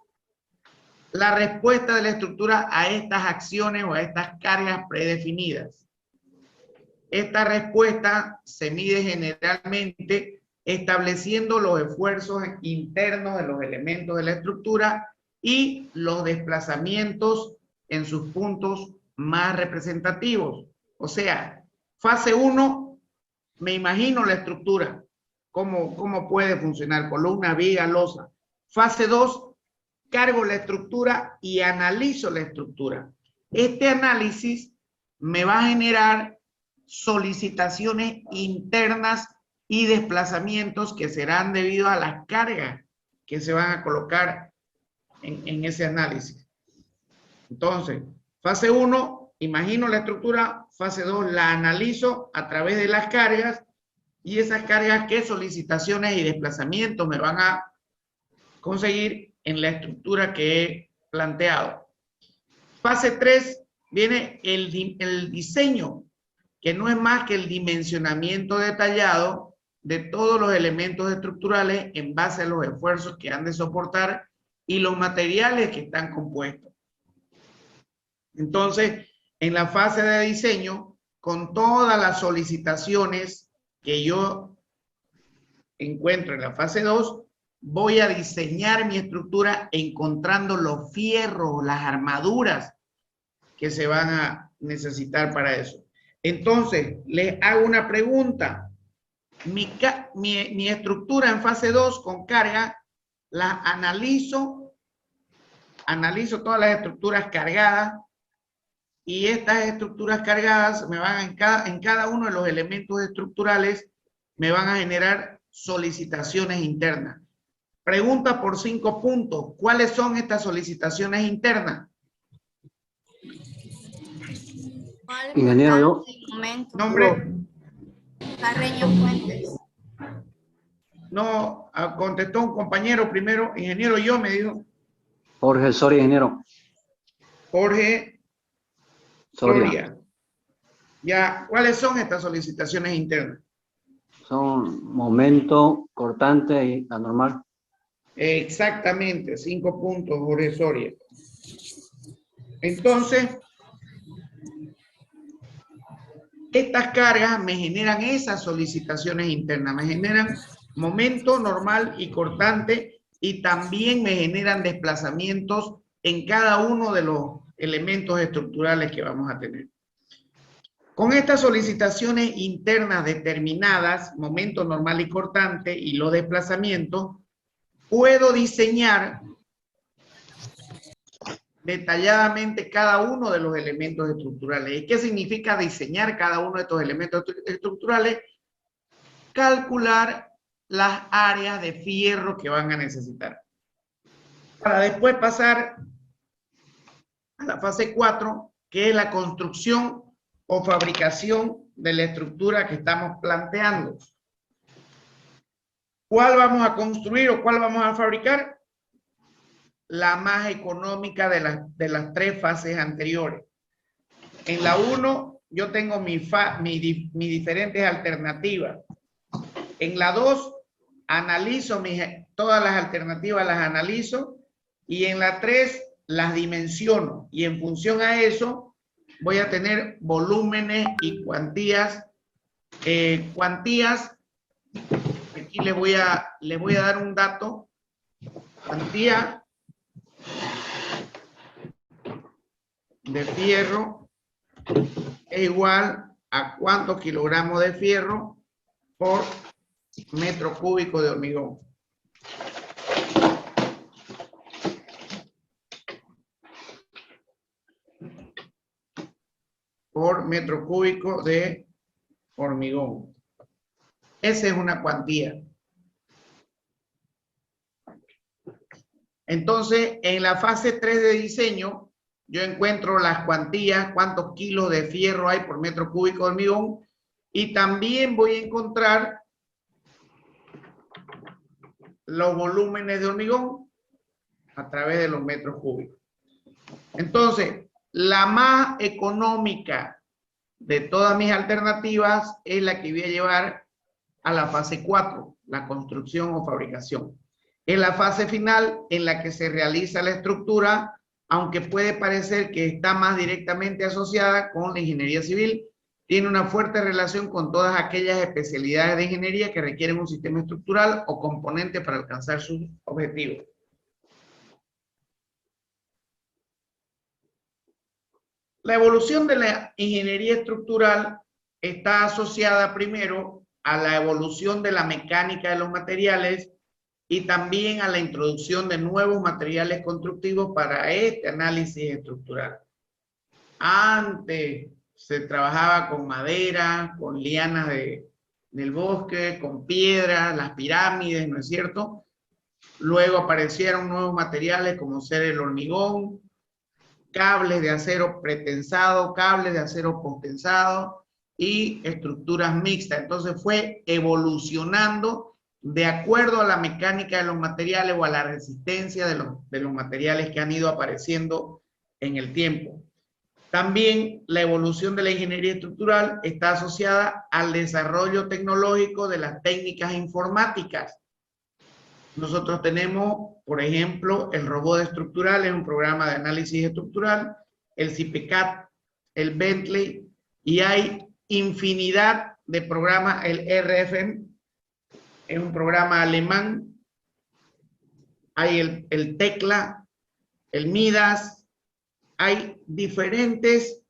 Speaker 1: la respuesta de la estructura a estas acciones o a estas cargas predefinidas. Esta respuesta se mide generalmente estableciendo los esfuerzos internos de los elementos de la estructura y los desplazamientos en sus puntos más representativos. O sea, fase 1, me imagino la estructura, cómo puede funcionar, columna, viga, losa. Fase 2, cargo la estructura y analizo la estructura. Este análisis me va a generar solicitaciones internas y desplazamientos que serán debido a las cargas que se van a colocar en ese análisis. Entonces, fase 1, imagino la estructura. Fase 2, la analizo a través de las cargas, y esas cargas, qué solicitaciones y desplazamientos me van a conseguir en la estructura que he planteado. Fase 3, viene el diseño, que no es más que el dimensionamiento detallado de todos los elementos estructurales en base a los esfuerzos que han de soportar y los materiales que están compuestos. Entonces, en la fase de diseño, con todas las solicitaciones que yo encuentro en la fase 2, voy a diseñar mi estructura encontrando los fierros, las armaduras que se van a necesitar para eso. Entonces, les hago una pregunta. Mi estructura en fase 2 con carga, la analizo todas las estructuras cargadas, y estas estructuras cargadas me van en cada uno de los elementos estructurales me van a generar solicitaciones internas. Pregunta por 5 puntos. ¿Cuáles son estas solicitaciones internas?
Speaker 7: Ingeniero,
Speaker 1: Nombre.
Speaker 8: Carreño Fuentes.
Speaker 1: No, contestó un compañero primero. Ingeniero, yo me dijo.
Speaker 7: Jorge Soria, ingeniero.
Speaker 1: Jorge
Speaker 7: Soria.
Speaker 1: Soria. Ya, ¿cuáles son estas solicitaciones internas?
Speaker 7: Son momento, cortante y anormal.
Speaker 1: Exactamente, 5 puntos, Jorge Soria. Entonces, estas cargas me generan esas solicitaciones internas, me generan momento normal y cortante y también me generan desplazamientos en cada uno de los elementos estructurales que vamos a tener. Con estas solicitaciones internas determinadas, momento normal y cortante y los desplazamientos, puedo diseñar detalladamente cada uno de los elementos estructurales. ¿Y qué significa diseñar cada uno de estos elementos estructurales? Calcular las áreas de fierro que van a necesitar. Para después pasar a la fase 4, que es la construcción o fabricación de la estructura que estamos planteando. ¿Cuál vamos a construir o cuál vamos a fabricar? La más económica de las 3 fases anteriores. En la 1 yo tengo mis diferentes alternativas. En la 2 analizo todas las alternativas, las analizo, y en la 3 las dimensiono, y en función a eso voy a tener volúmenes y cuantías. Aquí le voy a dar un dato. Cuantía de fierro es igual a cuántos kilogramos de fierro por metro cúbico de hormigón. Por metro cúbico de hormigón. Esa es una cuantía. Entonces, en la fase 3 de diseño, yo encuentro las cuantías, cuántos kilos de fierro hay por metro cúbico de hormigón, y también voy a encontrar los volúmenes de hormigón a través de los metros cúbicos. Entonces, la más económica de todas mis alternativas es la que voy a llevar a la fase 4, la construcción o fabricación. Es la fase final en la que se realiza la estructura, aunque puede parecer que está más directamente asociada con la ingeniería civil, tiene una fuerte relación con todas aquellas especialidades de ingeniería que requieren un sistema estructural o componente para alcanzar sus objetivos. La evolución de la ingeniería estructural está asociada primero a la evolución de la mecánica de los materiales y también a la introducción de nuevos materiales constructivos para este análisis estructural. Antes se trabajaba con madera, con lianas del bosque, con piedras, las pirámides, ¿no es cierto? Luego aparecieron nuevos materiales como ser el hormigón, cables de acero pretensado, cables de acero postensado y estructuras mixtas. Entonces fue evolucionando de acuerdo a la mecánica de los materiales o a la resistencia de los materiales que han ido apareciendo en el tiempo. También la evolución de la ingeniería estructural está asociada al desarrollo tecnológico de las técnicas informáticas. Nosotros tenemos, por ejemplo, el robot estructural, es un programa de análisis estructural, el CIPECAT, el Bentley, y hay infinidad de programas. El RFM es un programa alemán, hay el Tecla, el Midas, hay diferentes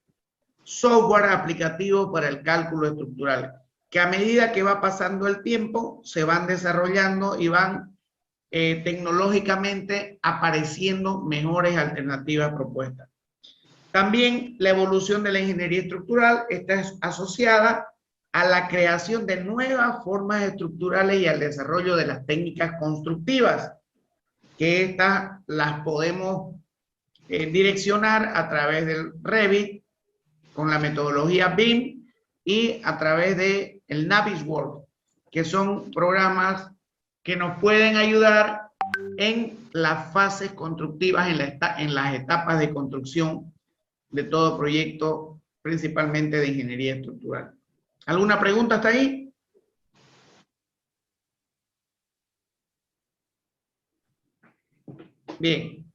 Speaker 1: software aplicativos para el cálculo estructural, que a medida que va pasando el tiempo, se van desarrollando y van tecnológicamente apareciendo mejores alternativas propuestas. También la evolución de la ingeniería estructural está asociada a la creación de nuevas formas estructurales y al desarrollo de las técnicas constructivas, que estas las podemos direccionar a través del Revit, con la metodología BIM y a través de el Navisworks, que son programas que nos pueden ayudar en las fases constructivas, en las etapas de construcción de todo proyecto, principalmente de ingeniería estructural. ¿Alguna pregunta hasta ahí? Bien.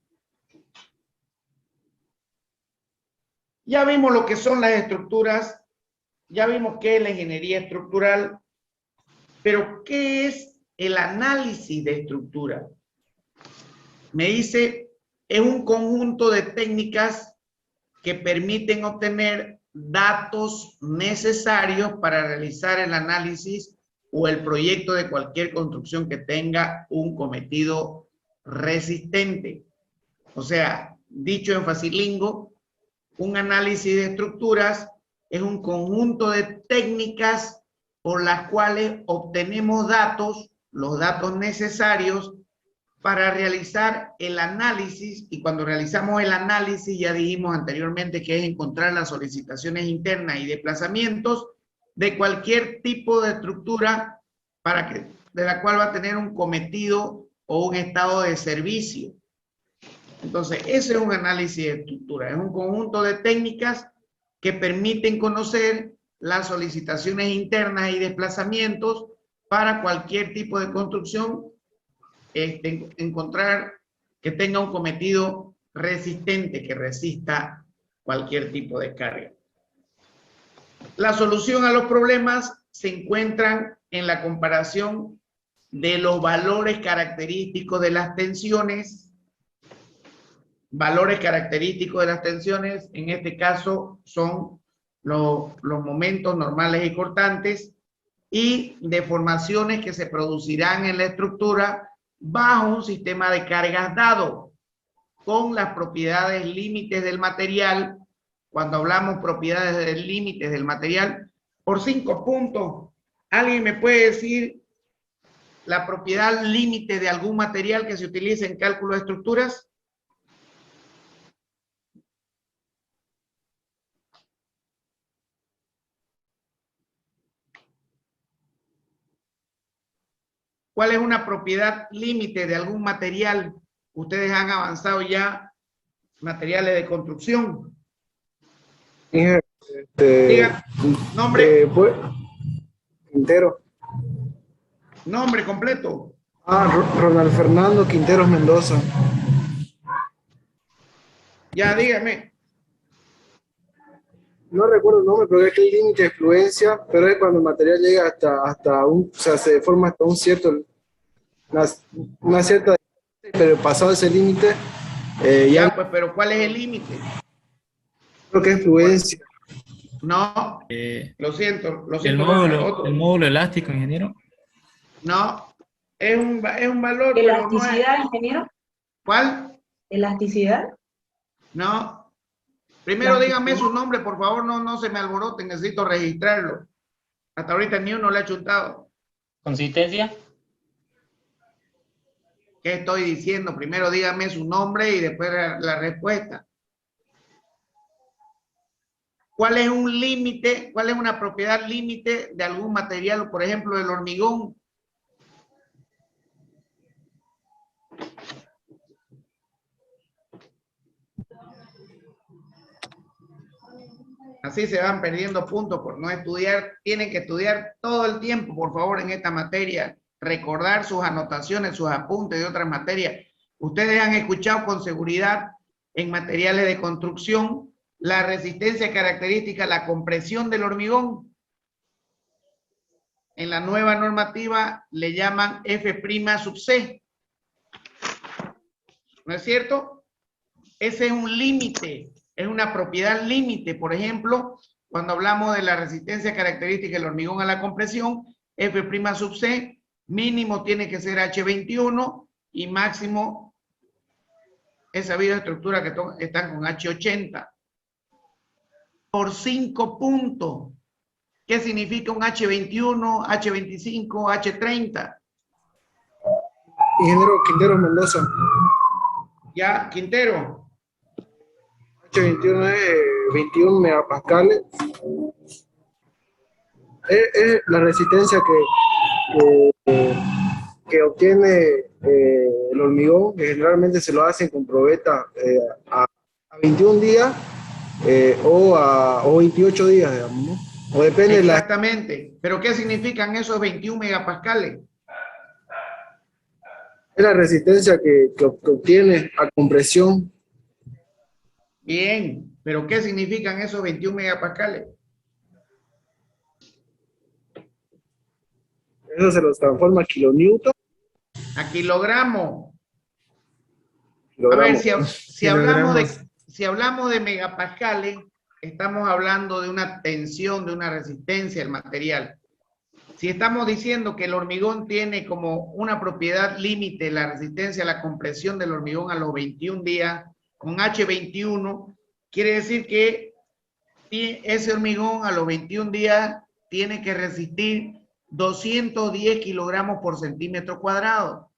Speaker 1: Ya vimos lo que son las estructuras, ya vimos qué es la ingeniería estructural, pero ¿qué es el análisis de estructura? Me dice, es un conjunto de técnicas que permiten obtener datos necesarios para realizar el análisis o el proyecto de cualquier construcción que tenga un cometido resistente. O sea, dicho en facilingo, un análisis de estructuras es un conjunto de técnicas por las cuales obtenemos datos, los datos necesarios para realizar el análisis, y cuando realizamos el análisis ya dijimos anteriormente que es encontrar las solicitaciones internas y desplazamientos de cualquier tipo de estructura de la cual va a tener un cometido o un estado de servicio. Entonces, ese es un análisis de estructura, es un conjunto de técnicas que permiten conocer las solicitaciones internas y desplazamientos para cualquier tipo de construcción, encontrar que tenga un cometido resistente, que resista cualquier tipo de carga. La solución a los problemas se encuentran en la comparación de los valores característicos de las tensiones. Valores característicos de las tensiones, en este caso, son los momentos normales y cortantes y deformaciones que se producirán en la estructura bajo un sistema de cargas dado, con las propiedades límites del material. Cuando hablamos propiedades de límites del material, por 5 puntos, ¿alguien me puede decir la propiedad límite de algún material que se utilice en cálculo de estructuras? ¿Cuál es una propiedad límite de algún material? Ustedes han avanzado ya materiales de construcción. Diga, nombre.
Speaker 9: Quintero.
Speaker 1: Nombre completo.
Speaker 9: Ronald Fernando Quinteros Mendoza.
Speaker 1: Ya, dígame.
Speaker 9: No recuerdo el nombre, pero es que el límite de fluencia, pero es cuando el material llega hasta un, o sea, se deforma hasta un cierto, una cierta, pero pasado ese límite,
Speaker 1: ya, pues, pero ¿cuál es el límite?
Speaker 9: Creo que es fluencia.
Speaker 1: No, lo siento.
Speaker 10: El módulo elástico, ingeniero.
Speaker 1: No, es un valor.
Speaker 11: ¿Elasticidad, ingeniero?
Speaker 1: ¿Cuál?
Speaker 11: ¿Elasticidad?
Speaker 1: No. Primero dígame su nombre, por favor, no se me alboroten, necesito registrarlo. Hasta ahorita ni uno le ha chuntado.
Speaker 10: ¿Consistencia?
Speaker 1: ¿Qué estoy diciendo? Primero dígame su nombre y después la respuesta. ¿Cuál es un límite? ¿Cuál es una propiedad límite de algún material, por ejemplo, del hormigón? Así se van perdiendo puntos por no estudiar. Tienen que estudiar todo el tiempo, por favor, en esta materia. Recordar sus anotaciones, sus apuntes de otras materias. Ustedes han escuchado con seguridad en materiales de construcción la resistencia característica, la compresión del hormigón. En la nueva normativa le llaman F' sub C. ¿No es cierto? Ese es un límite, es una propiedad límite. Por ejemplo, cuando hablamos de la resistencia característica del hormigón a la compresión, F' sub C, mínimo tiene que ser H21 y máximo he sabido de estructuras que están con H80. Por 5 puntos. ¿Qué significa un H21, H25, H30?
Speaker 9: Ingeniero Quintero Mendoza.
Speaker 1: Ya, Quintero.
Speaker 9: H21 es 21 megapascales. Es la resistencia que obtiene el hormigón, que generalmente se lo hacen con probeta a 21 días o 28 días, digamos, ¿no? O depende.
Speaker 1: Exactamente. ¿Pero qué significan esos 21 megapascales?
Speaker 9: Es la resistencia que obtiene a compresión.
Speaker 1: Bien, pero ¿qué significan esos 21 megapascales?
Speaker 9: Eso se los transforma a kilonewton.
Speaker 1: A kilogramo. A
Speaker 9: Kilogramo.
Speaker 1: ver, si hablamos de megapascales, estamos hablando de una tensión, de una resistencia del material. Si estamos diciendo que el hormigón tiene como una propiedad límite la resistencia a la compresión del hormigón a los 21 días, con H21, quiere decir que ese hormigón a los 21 días tiene que resistir 210 kilogramos por centímetro cuadrado.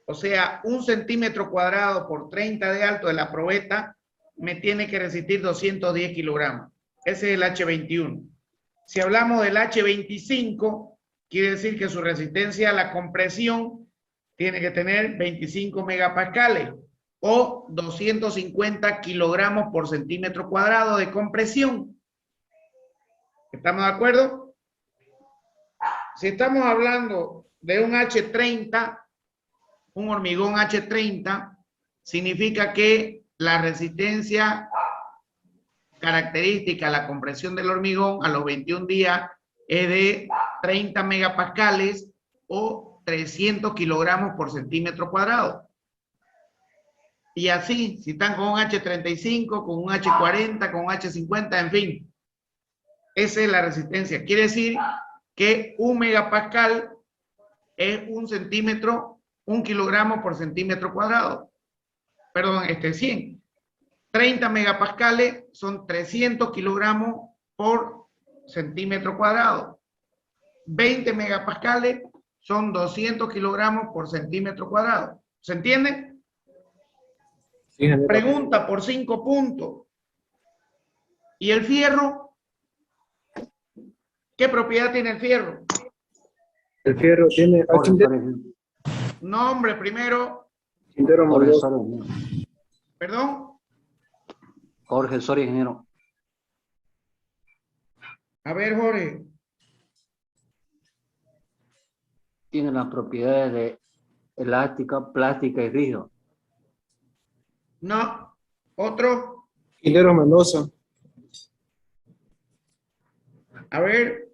Speaker 1: O sea, 1 centímetro cuadrado por 30 de alto de la probeta me tiene que resistir 210 kilogramos. Ese es el H21. Si hablamos del H25, quiere decir que su resistencia a la compresión tiene que tener 25 megapascales o 250 kilogramos por centímetro cuadrado de compresión. ¿Estamos de acuerdo? Si estamos hablando de un H30, un hormigón H30, significa que la resistencia característica a la compresión del hormigón a los 21 días es de 30 megapascales o 300 kilogramos por centímetro cuadrado. Y así, si están con un H35, con un H40, con un H50, en fin. Esa es la resistencia. Quiere decir que 1 megapascal es 1 centímetro, 1 kilogramo por centímetro cuadrado. Perdón, 100. 30 megapascales son 300 kilogramos por centímetro cuadrado. 20 megapascales son 200 kilogramos por centímetro cuadrado. ¿Se entiende?
Speaker 9: Sí,
Speaker 1: pregunta por 5 puntos. ¿Y el fierro? ¿Qué propiedad tiene el fierro?
Speaker 9: El fierro tiene
Speaker 1: Nombre primero.
Speaker 9: Quintero
Speaker 7: Jorge
Speaker 9: Mendoza.
Speaker 7: Soria, ingeniero.
Speaker 1: Perdón.
Speaker 7: Jorge Soria, ingeniero.
Speaker 1: A ver, Jorge.
Speaker 7: Tiene las propiedades de elástica, plástica y rígido.
Speaker 1: No. Otro.
Speaker 9: Quintero Mendoza.
Speaker 1: A ver.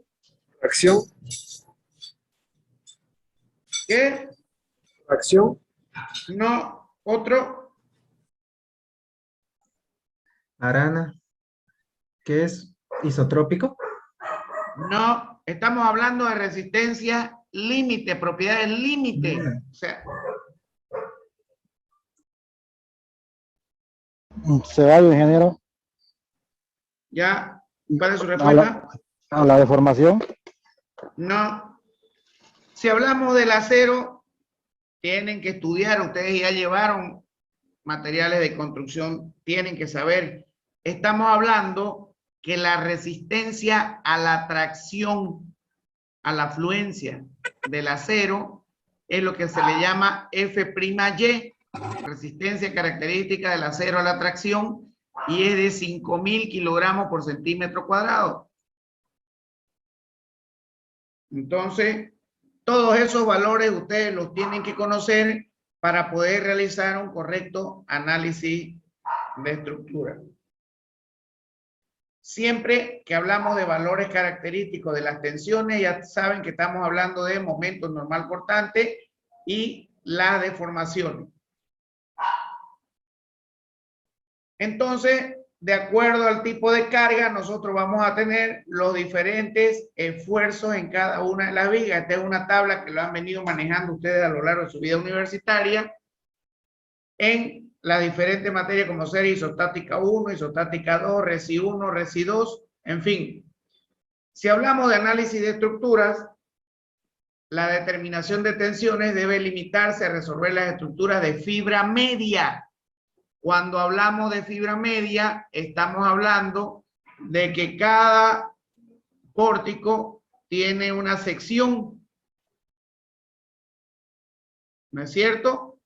Speaker 9: Acción.
Speaker 1: ¿Qué?
Speaker 9: Acción.
Speaker 1: No. Otro.
Speaker 12: Arana, ¿qué es isotrópico?
Speaker 1: No. Estamos hablando de resistencia límite, propiedades límite. O sea,
Speaker 13: Ceballos, ingeniero.
Speaker 1: ya. ¿Cuál es su respuesta?
Speaker 13: A la deformación.
Speaker 1: No. Si hablamos del acero, tienen que estudiar. Ustedes ya llevaron materiales de construcción, tienen que saber. Estamos hablando que la resistencia a la tracción, a la fluencia del acero, es lo que se le llama F'Y, resistencia característica del acero a la tracción, y es de 5.000 kilogramos por centímetro cuadrado. Entonces, todos esos valores ustedes los tienen que conocer para poder realizar un correcto análisis de estructura. Siempre que hablamos de valores característicos de las tensiones, ya saben que estamos hablando de momentos normal cortante y las deformaciones. Entonces, de acuerdo al tipo de carga, nosotros vamos a tener los diferentes esfuerzos en cada una de las vigas. Esta es una tabla que lo han venido manejando ustedes a lo largo de su vida universitaria en las diferentes materias como ser isostática 1, isostática 2, resi 1, resi 2, en fin. Si hablamos de análisis de estructuras, la determinación de tensiones debe limitarse a resolver las estructuras de fibra media. Cuando hablamos de fibra media, estamos hablando de que cada pórtico tiene una sección. ¿No es cierto?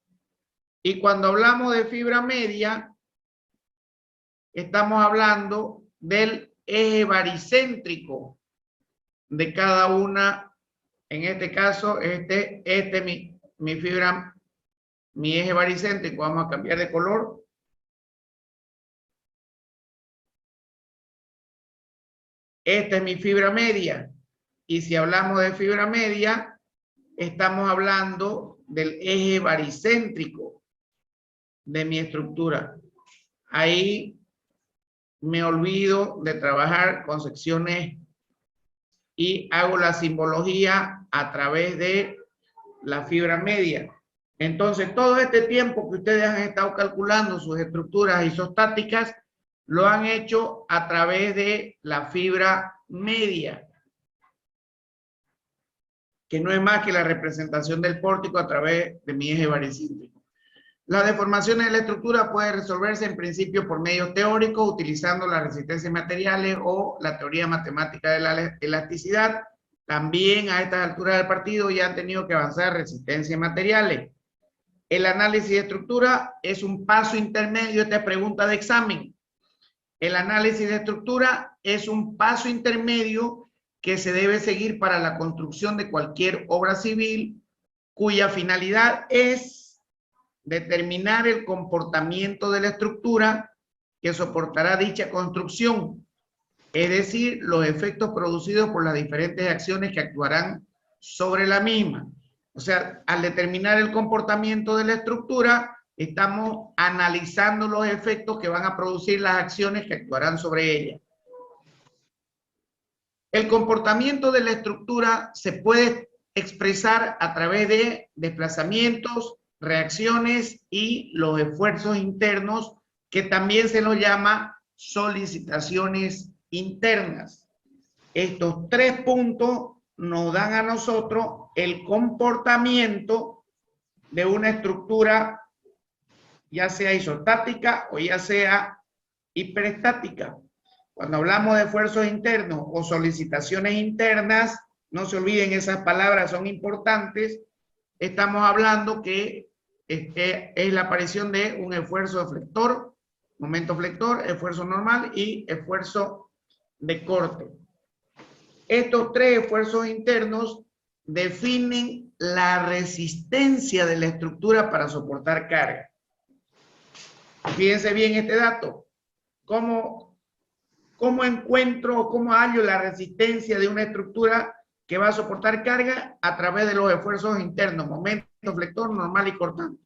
Speaker 1: Y cuando hablamos de fibra media, estamos hablando del eje baricéntrico de cada una. En este caso, mi fibra mi eje baricéntrico, vamos a cambiar de color. Esta es mi fibra media. Y si hablamos de fibra media, estamos hablando del eje baricéntrico de mi estructura. Ahí me olvido de trabajar con secciones y hago la simbología a través de la fibra media. Entonces, todo este tiempo que ustedes han estado calculando sus estructuras isostáticas, lo han hecho a través de la fibra media, que no es más que la representación del pórtico a través de mi eje baricéntrico. Las deformaciones de la estructura pueden resolverse en principio por medios teóricos, utilizando las resistencias materiales o la teoría matemática de la elasticidad. También a estas alturas del partido ya han tenido que avanzar resistencias materiales. El análisis de estructura es un paso intermedio, esta es pregunta de examen. El análisis de estructura es un paso intermedio que se debe seguir para la construcción de cualquier obra civil, cuya finalidad es determinar el comportamiento de la estructura que soportará dicha construcción, es decir, los efectos producidos por las diferentes acciones que actuarán sobre la misma. O sea, al determinar el comportamiento de la estructura, estamos analizando los efectos que van a producir las acciones que actuarán sobre ella. El comportamiento de la estructura se puede expresar a través de desplazamientos, reacciones y los esfuerzos internos, que también se los llama solicitaciones internas. Estos tres puntos nos dan a nosotros el comportamiento de una estructura, ya sea isostática o ya sea hiperestática. Cuando hablamos de esfuerzos internos o solicitaciones internas, no se olviden, esas palabras son importantes. Estamos hablando que es la aparición de un esfuerzo de flector, momento flector, esfuerzo normal y esfuerzo de corte. Estos tres esfuerzos internos definen la resistencia de la estructura para soportar carga. Fíjense bien este dato. ¿Cómo encuentro o cómo hallo la resistencia de una estructura que va a soportar carga? A través de los esfuerzos internos, momento flector, normal y cortante.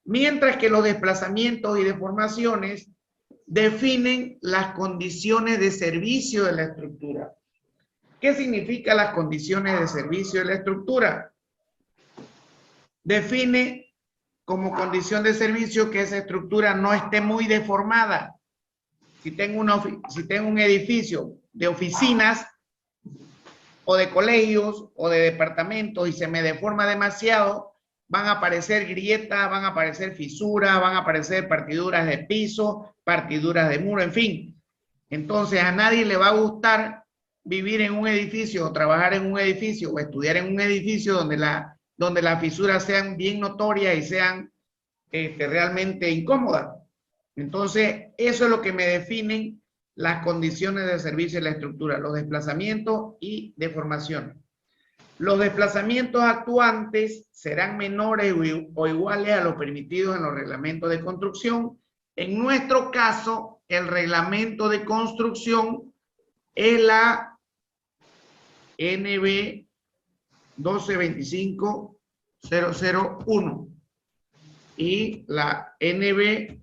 Speaker 1: Mientras que los desplazamientos y deformaciones definen las condiciones de servicio de la estructura. ¿Qué significa las condiciones de servicio de la estructura? Define como condición de servicio que esa estructura no esté muy deformada. Si tengo un edificio de oficinas o de colegios o de departamentos y se me deforma demasiado, van a aparecer grietas, van a aparecer fisuras, van a aparecer partiduras de piso, partiduras de muro, en fin. Entonces a nadie le va a gustar vivir en un edificio o trabajar en un edificio o estudiar en un edificio donde las fisuras sean bien notorias y sean realmente incómodas. Entonces, eso es lo que me definen las condiciones de servicio de la estructura, los desplazamientos y deformaciones. Los desplazamientos actuantes serán menores o iguales a los permitidos en los reglamentos de construcción. En nuestro caso, el reglamento de construcción es la NB 1225-001 y la NB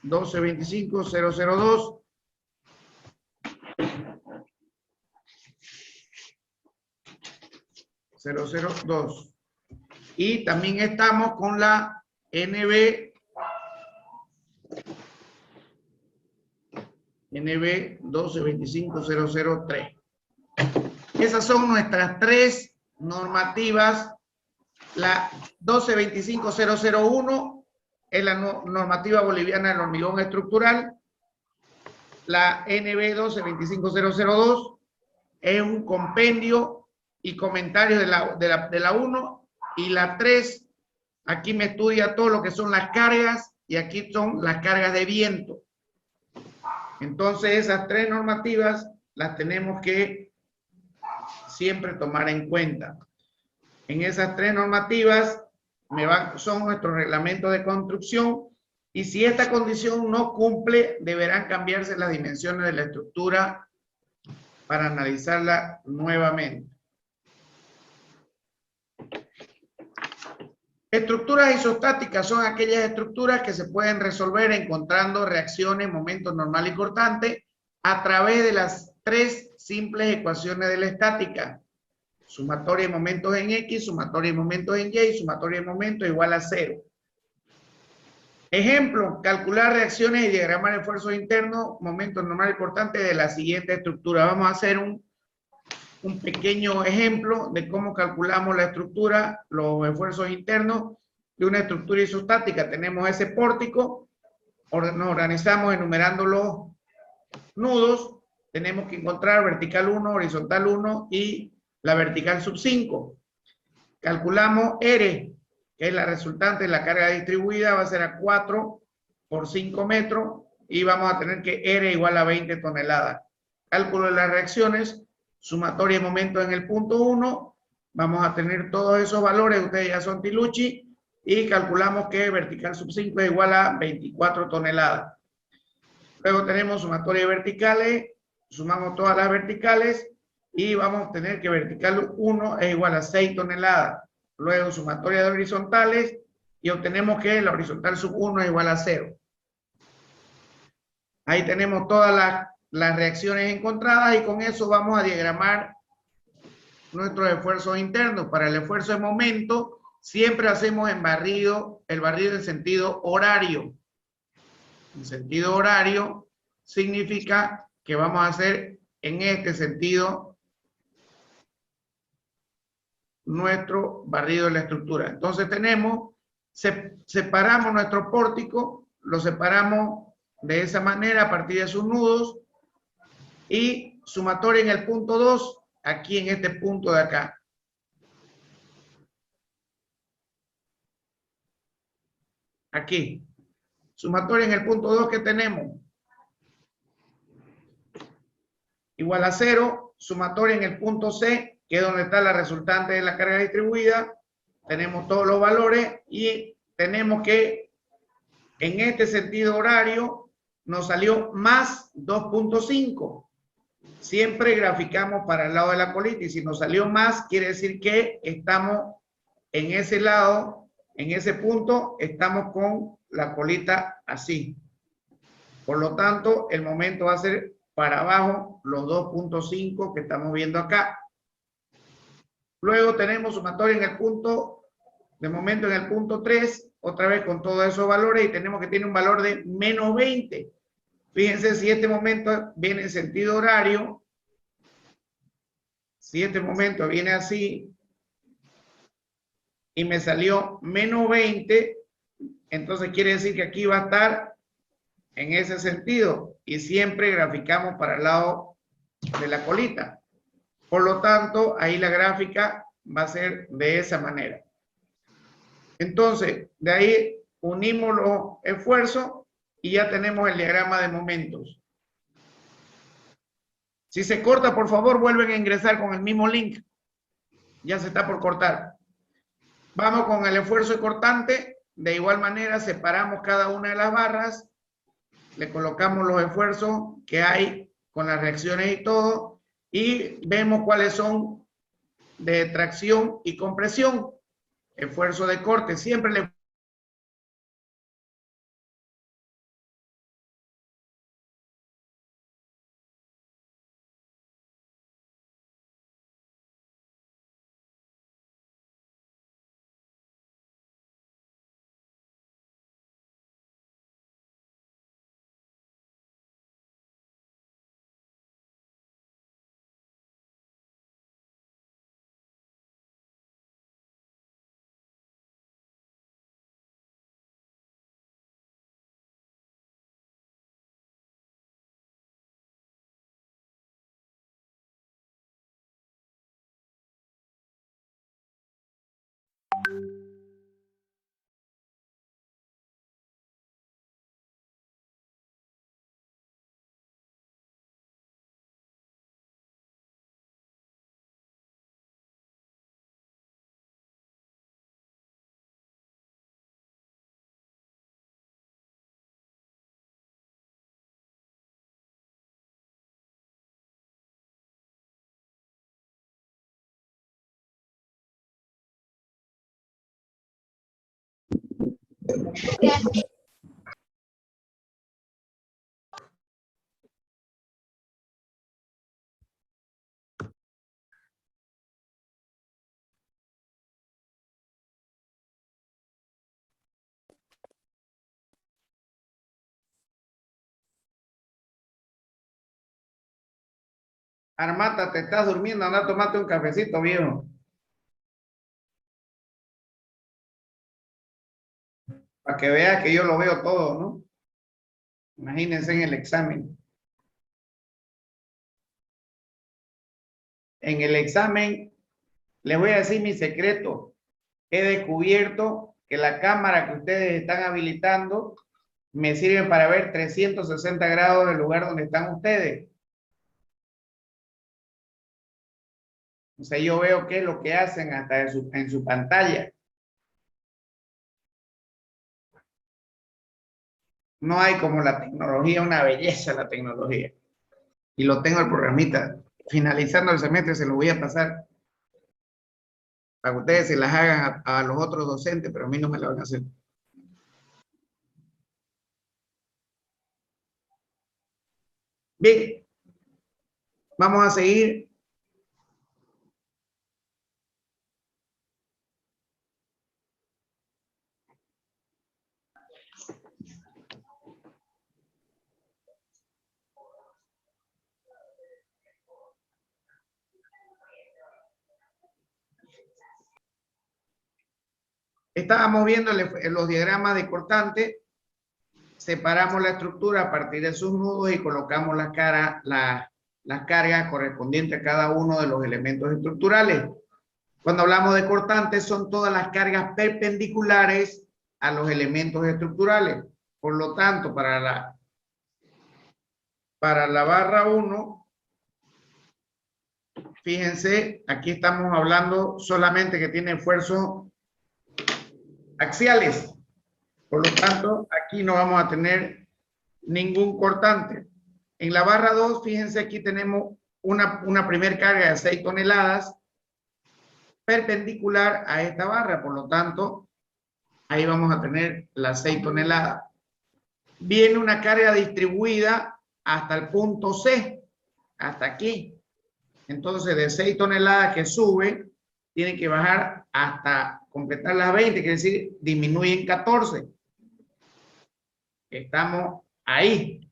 Speaker 1: 1225-002. Y también estamos con la NB 1225-003. Esas son nuestras tres normativas. La 1225-001 es la normativa boliviana del hormigón estructural. La NB 1225-002 es un compendio y comentarios de la 1, y la 3, aquí me estudia todo lo que son las cargas, y aquí son las cargas de viento. Entonces esas tres normativas las tenemos que siempre tomar en cuenta. En esas tres normativas son nuestros reglamentos de construcción, y si esta condición no cumple, deberán cambiarse las dimensiones de la estructura para analizarla nuevamente. Estructuras isostáticas son aquellas estructuras que se pueden resolver encontrando reacciones, momentos normal y cortante a través de las tres simples ecuaciones de la estática. Sumatoria de momentos en X, sumatoria de momentos en Y, sumatoria de momentos igual a 0. Ejemplo, calcular reacciones y diagramar esfuerzos internos, momentos normal y cortante de la siguiente estructura. Vamos a hacer un pequeño ejemplo de cómo calculamos la estructura, los esfuerzos internos de una estructura isostática. Tenemos ese pórtico, nos organizamos enumerando los nudos, tenemos que encontrar vertical 1, horizontal 1 y la vertical sub 5. Calculamos R, que es la resultante de la carga distribuida, va a ser a 4 por 5 metros y vamos a tener que R igual a 20 toneladas. Cálculo de las reacciones, sumatoria de momentos en el punto 1, vamos a tener todos esos valores, ustedes ya son Tiluchi, y calculamos que vertical sub 5 es igual a 24 toneladas. Luego tenemos sumatoria de verticales, sumamos todas las verticales y vamos a obtener que vertical 1 es igual a 6 toneladas. Luego sumatoria de horizontales y obtenemos que la horizontal sub 1 es igual a 0. Ahí tenemos todas las reacciones encontradas y con eso vamos a diagramar nuestros esfuerzos internos. Para el esfuerzo de momento siempre hacemos el barrido en sentido horario. En sentido horario significa que vamos a hacer en este sentido nuestro barrido de la estructura. Entonces separamos nuestro pórtico, lo separamos de esa manera a partir de sus nudos y sumatoria en el punto 2, aquí en este punto de acá. Aquí. Sumatoria en el punto 2 que tenemos. Igual a 0. Sumatoria en el punto C, que es donde está la resultante de la carga distribuida. Tenemos todos los valores y tenemos que en este sentido horario nos salió más 2.5. Siempre graficamos para el lado de la colita y si nos salió más quiere decir que estamos en ese lado, en ese punto estamos con la colita así. Por lo tanto, el momento va a ser para abajo los 2.5 que estamos viendo acá. Luego tenemos sumatoria en el punto, de momento en el punto 3, otra vez con todos esos valores y tenemos que tiene un valor de menos 20. Fíjense si este momento viene en sentido horario, si este momento viene así y me salió menos 20, entonces quiere decir que aquí va a estar en ese sentido y siempre graficamos para el lado de la colita. Por lo tanto, ahí la gráfica va a ser de esa manera. Entonces, de ahí unimos los esfuerzos y ya tenemos el diagrama de momentos. Si se corta, por favor, vuelven a ingresar con el mismo link. Ya se está por cortar. Vamos con el esfuerzo cortante. De igual manera, separamos cada una de las barras. Le colocamos los esfuerzos que hay con las reacciones y todo. Y vemos cuáles son de tracción y compresión. Esfuerzo de corte. Siempre le Armata, te estás durmiendo, anda, tomate un cafecito, viejo. Para que vea que yo lo veo todo, ¿no? Imagínense en el examen. En el examen, les voy a decir mi secreto. He descubierto que la cámara que ustedes están habilitando me sirve para ver 360 grados del lugar donde están ustedes. O sea, yo veo qué es lo que hacen hasta en su pantalla. No hay como la tecnología, una belleza la tecnología. Y lo tengo el programita. Finalizando el semestre se lo voy a pasar para que ustedes se las hagan a los otros docentes, pero a mí no me la van a hacer. Bien, vamos a seguir. Estábamos viendo los diagramas de cortante, separamos la estructura a partir de sus nudos y colocamos las cargas correspondientes a cada uno de los elementos estructurales. Cuando hablamos de cortantes, son todas las cargas perpendiculares a los elementos estructurales. Por lo tanto, para la barra 1, fíjense, aquí estamos hablando solamente que tiene esfuerzo axiales. Por lo tanto, aquí no vamos a tener ningún cortante. En la barra 2, fíjense, aquí tenemos una primer carga de 6 toneladas perpendicular a esta barra. Por lo tanto, ahí vamos a tener las 6 toneladas. Viene una carga distribuida hasta el punto C, hasta aquí. Entonces, de 6 toneladas que sube, tiene que bajar hasta completar las 20, quiere decir, disminuye en 14. Estamos ahí.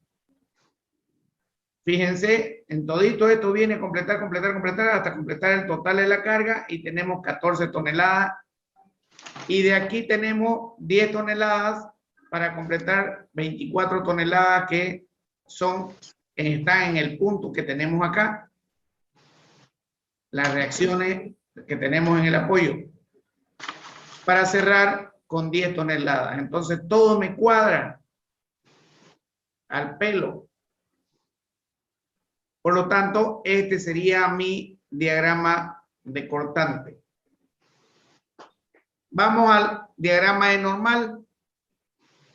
Speaker 1: Fíjense, en todito esto viene completar, hasta completar el total de la carga y tenemos 14 toneladas. Y de aquí tenemos 10 toneladas para completar 24 toneladas que están en el punto que tenemos acá. Las reacciones que tenemos en el apoyo. Para cerrar con 10 toneladas. Entonces todo me cuadra al pelo. Por lo tanto, este sería mi diagrama de cortante. Vamos al diagrama de normal.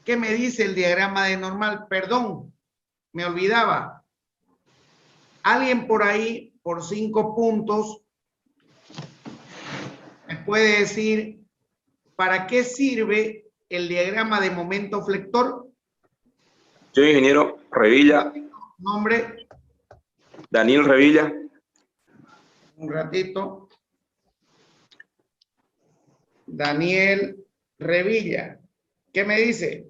Speaker 1: ¿Qué me dice el diagrama de normal? Perdón, me olvidaba. Alguien por ahí, por 5 puntos, me puede decir ¿para qué sirve el diagrama de momento flector?
Speaker 6: Yo, ingeniero Revilla.
Speaker 1: Nombre.
Speaker 6: Daniel Revilla.
Speaker 1: Un ratito. Daniel Revilla. ¿Qué me dice?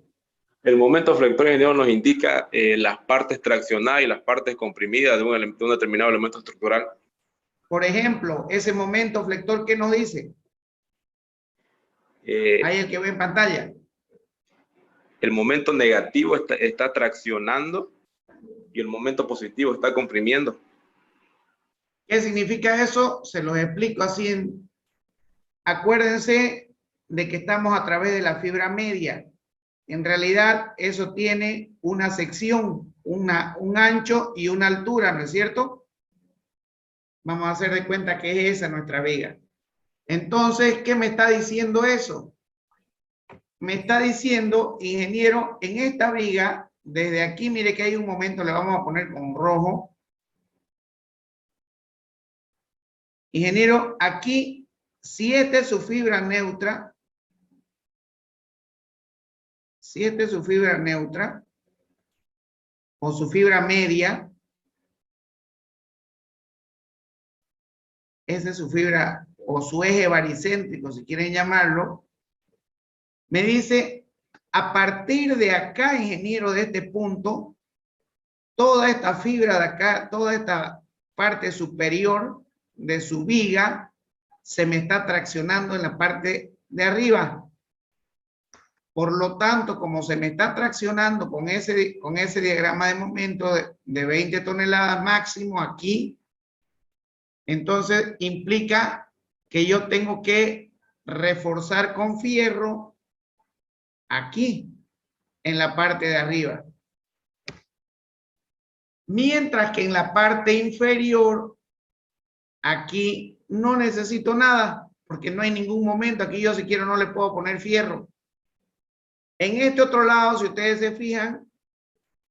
Speaker 6: El momento flector, ingeniero, nos indica las partes traccionadas y las partes comprimidas de un determinado elemento estructural.
Speaker 1: Por ejemplo, ese momento flector, ¿qué nos dice? Ahí el que ve en pantalla.
Speaker 6: El momento negativo está traccionando y el momento positivo está comprimiendo.
Speaker 1: ¿Qué significa eso? Se los explico así. Acuérdense de que estamos a través de la fibra media. En realidad, eso tiene una sección, un ancho y una altura, ¿no es cierto? Vamos a hacer de cuenta que es esa nuestra viga. Entonces, ¿qué me está diciendo eso? Me está diciendo, ingeniero, en esta viga, desde aquí, mire que hay un momento, le vamos a poner con rojo. Ingeniero, aquí, si esta es su fibra neutra, si esta es su fibra neutra o su fibra media, esa es su fibra o su eje baricéntrico, si quieren llamarlo, me dice, a partir de acá, ingeniero, de este punto, toda esta fibra de acá, toda esta parte superior de su viga, se me está traccionando en la parte de arriba. Por lo tanto, como se me está traccionando con ese diagrama de momento de 20 toneladas máximo aquí, entonces implica que yo tengo que reforzar con fierro aquí, en la parte de arriba. Mientras que en la parte inferior, aquí no necesito nada, porque no hay ningún momento, aquí yo si quiero no le puedo poner fierro. En este otro lado, si ustedes se fijan,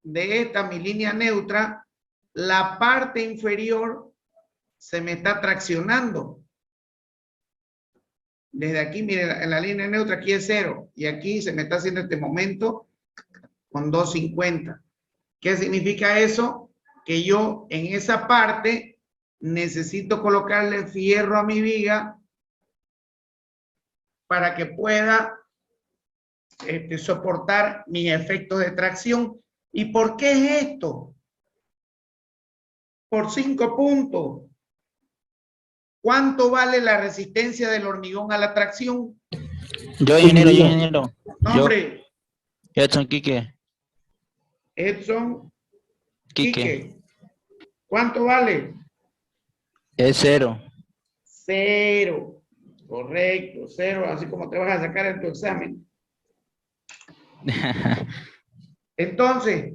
Speaker 1: de esta mi línea neutra, la parte inferior se me está traccionando. Desde aquí, miren, en la línea neutra aquí es 0 y aquí se me está haciendo este momento con 250. ¿Qué significa eso? Que yo en esa parte necesito colocarle fierro a mi viga para que pueda soportar mis efectos de tracción. ¿Y por qué es esto? Por 5 puntos. ¿Cuánto vale la resistencia del hormigón a la tracción?
Speaker 14: Yo, ingeniero.
Speaker 1: Nombre.
Speaker 14: Edson Quique.
Speaker 1: Edson Quique. ¿Cuánto vale?
Speaker 14: Es 0.
Speaker 1: 0. Correcto, 0, así como te vas a sacar en tu examen. Entonces,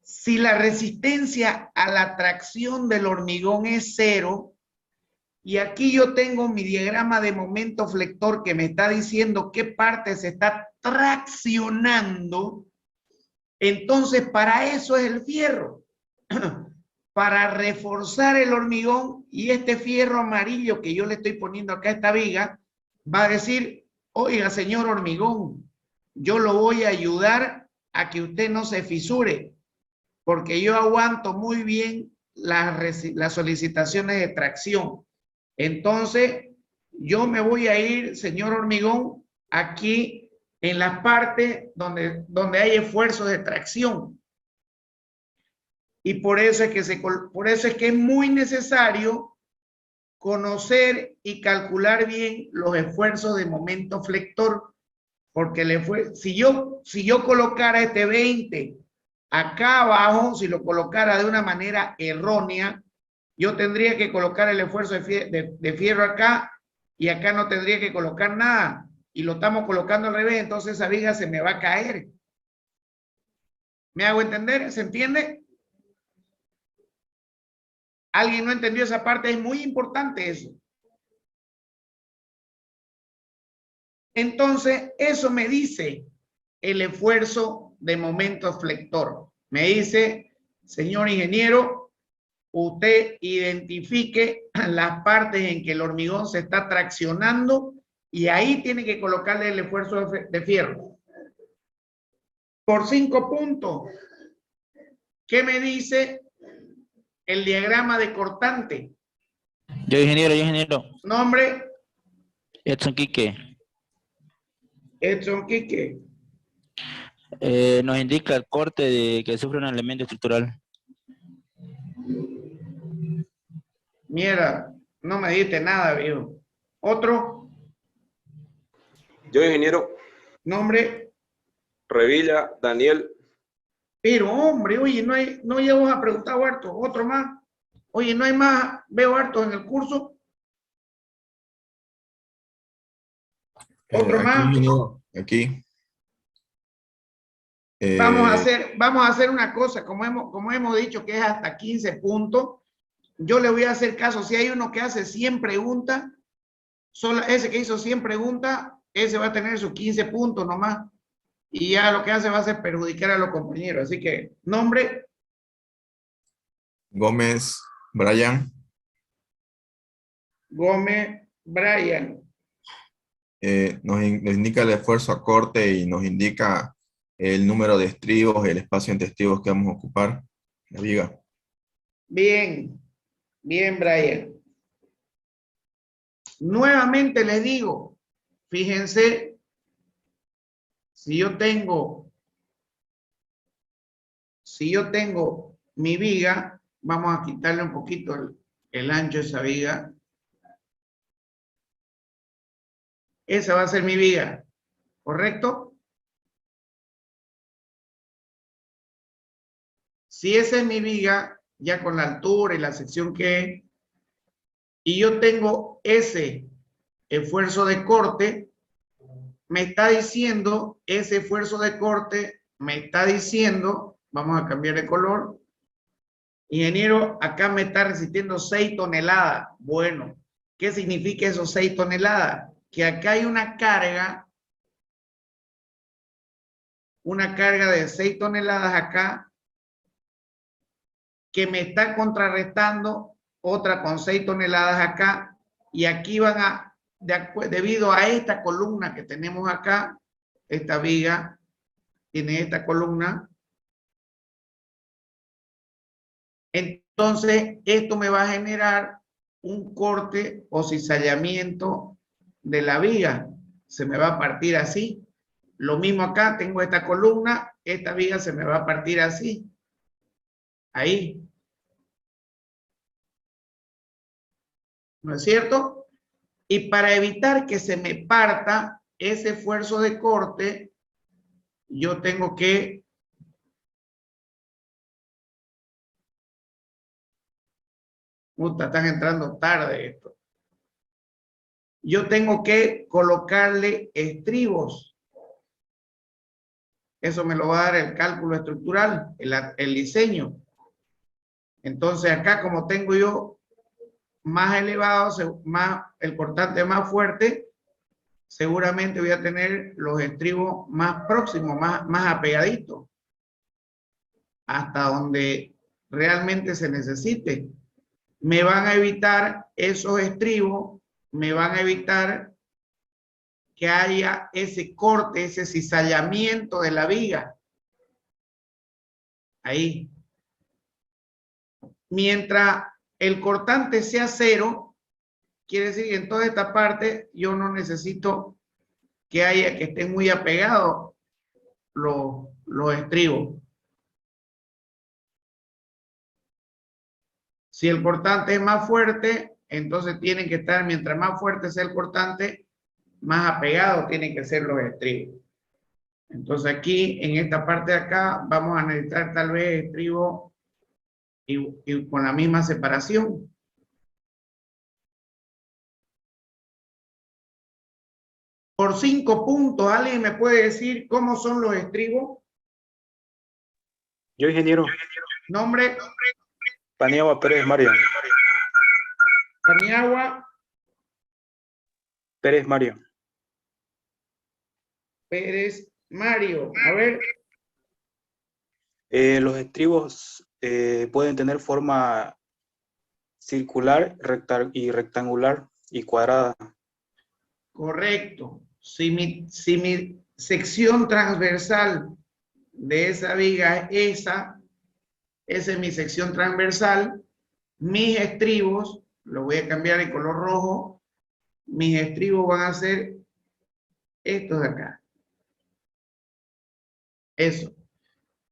Speaker 1: si la resistencia a la tracción del hormigón es 0, y aquí yo tengo mi diagrama de momento flector que me está diciendo qué parte se está traccionando, entonces para eso es el fierro. Para reforzar el hormigón, y este fierro amarillo que yo le estoy poniendo acá a esta viga, va a decir, oiga señor hormigón, yo lo voy a ayudar a que usted no se fisure, porque yo aguanto muy bien las solicitaciones de tracción. Entonces, yo me voy a ir, señor hormigón, aquí en las partes donde hay esfuerzos de tracción. Y por eso es que es muy necesario conocer y calcular bien los esfuerzos de momento flector, porque si yo colocara este 20 acá abajo, si lo colocara de una manera errónea, yo tendría que colocar el esfuerzo de fierro acá y acá no tendría que colocar nada. Y lo estamos colocando al revés, entonces esa viga se me va a caer. ¿Me hago entender? ¿Se entiende? ¿Alguien no entendió esa parte? Es muy importante eso. Entonces, eso me dice el esfuerzo de momento flector. Me dice, señor ingeniero, usted identifique las partes en que el hormigón se está traccionando y ahí tiene que colocarle el esfuerzo de fierro. Por 5 puntos. ¿Qué me dice el diagrama de cortante?
Speaker 14: Yo, ingeniero.
Speaker 1: Nombre.
Speaker 14: Edson Quique.
Speaker 1: Edson Quique.
Speaker 14: Nos indica el corte que sufre un elemento estructural.
Speaker 1: Mierda, no me dijiste nada, viejo. ¿Otro?
Speaker 6: Yo, ingeniero.
Speaker 1: Nombre.
Speaker 6: Revilla Daniel.
Speaker 1: Pero hombre, oye, no llevamos a preguntar harto. Otro más. Oye, no hay más, veo hartos en el curso. Otro
Speaker 3: aquí,
Speaker 1: más.
Speaker 3: Aquí.
Speaker 1: Vamos a hacer una cosa, como hemos dicho que es hasta 15 puntos, yo le voy a hacer caso. Si hay uno que hace 100 preguntas, solo ese que hizo 100 preguntas, ese va a tener sus 15 puntos nomás. Y ya lo que hace va a ser perjudicar a los compañeros. Así que, nombre.
Speaker 3: Gómez Brian.
Speaker 1: Gómez Brian.
Speaker 3: Nos indica el esfuerzo a corte y nos indica el número de estribos, el espacio entre estribos que vamos a ocupar, la viga.
Speaker 1: Bien, bien, Brian. Nuevamente les digo, fíjense, si yo tengo mi viga, vamos a quitarle un poquito el ancho de esa viga. Esa va a ser mi viga, ¿correcto? Si esa es mi viga, ya con la altura y la sección que es, y yo tengo ese esfuerzo de corte, me está diciendo, ese esfuerzo de corte me está diciendo, vamos a cambiar de color, ingeniero, acá me está resistiendo 6 toneladas. Bueno, ¿qué significa esos 6 toneladas? Que acá hay una carga de 6 toneladas acá, que me está contrarrestando otra con 6 toneladas acá, y aquí van a, debido a esta columna que tenemos acá, esta viga tiene esta columna, entonces esto me va a generar un corte o cizallamiento de la viga, se me va a partir así. Lo mismo acá, tengo esta columna, esta viga se me va a partir así, ahí. ¿No es cierto? Y para evitar que se me parta ese esfuerzo de corte, yo tengo que están entrando tarde esto. Yo tengo que colocarle estribos. Eso me lo va a dar el cálculo estructural, el diseño. Entonces acá, como tengo yo más elevado, el cortante más fuerte, seguramente voy a tener los estribos más próximos, más apegaditos, hasta donde realmente se necesite. Me van a evitar esos estribos, me van a evitar que haya ese corte, ese cizallamiento de la viga. Ahí. Mientras el cortante sea 0, quiere decir que en toda esta parte yo no necesito que estén muy apegados los estribos. Si el cortante es más fuerte, entonces tienen que estar, mientras más fuerte sea el cortante, más apegados tienen que ser los estribos. Entonces aquí, en esta parte de acá, vamos a necesitar tal vez estribos y con la misma separación. Por 5 puntos, ¿alguien me puede decir cómo son los estribos?
Speaker 15: Yo, ingeniero.
Speaker 1: Nombre.
Speaker 15: Paniagua Pérez Mario.
Speaker 1: Paniagua
Speaker 15: Pérez Mario.
Speaker 1: Pérez Mario. A ver.
Speaker 15: Los estribos pueden tener forma circular y rectangular y cuadrada.
Speaker 1: Correcto. Si mi sección transversal de esa viga es esa es mi sección transversal, mis estribos, lo voy a cambiar de color rojo, mis estribos van a ser estos de acá. Eso.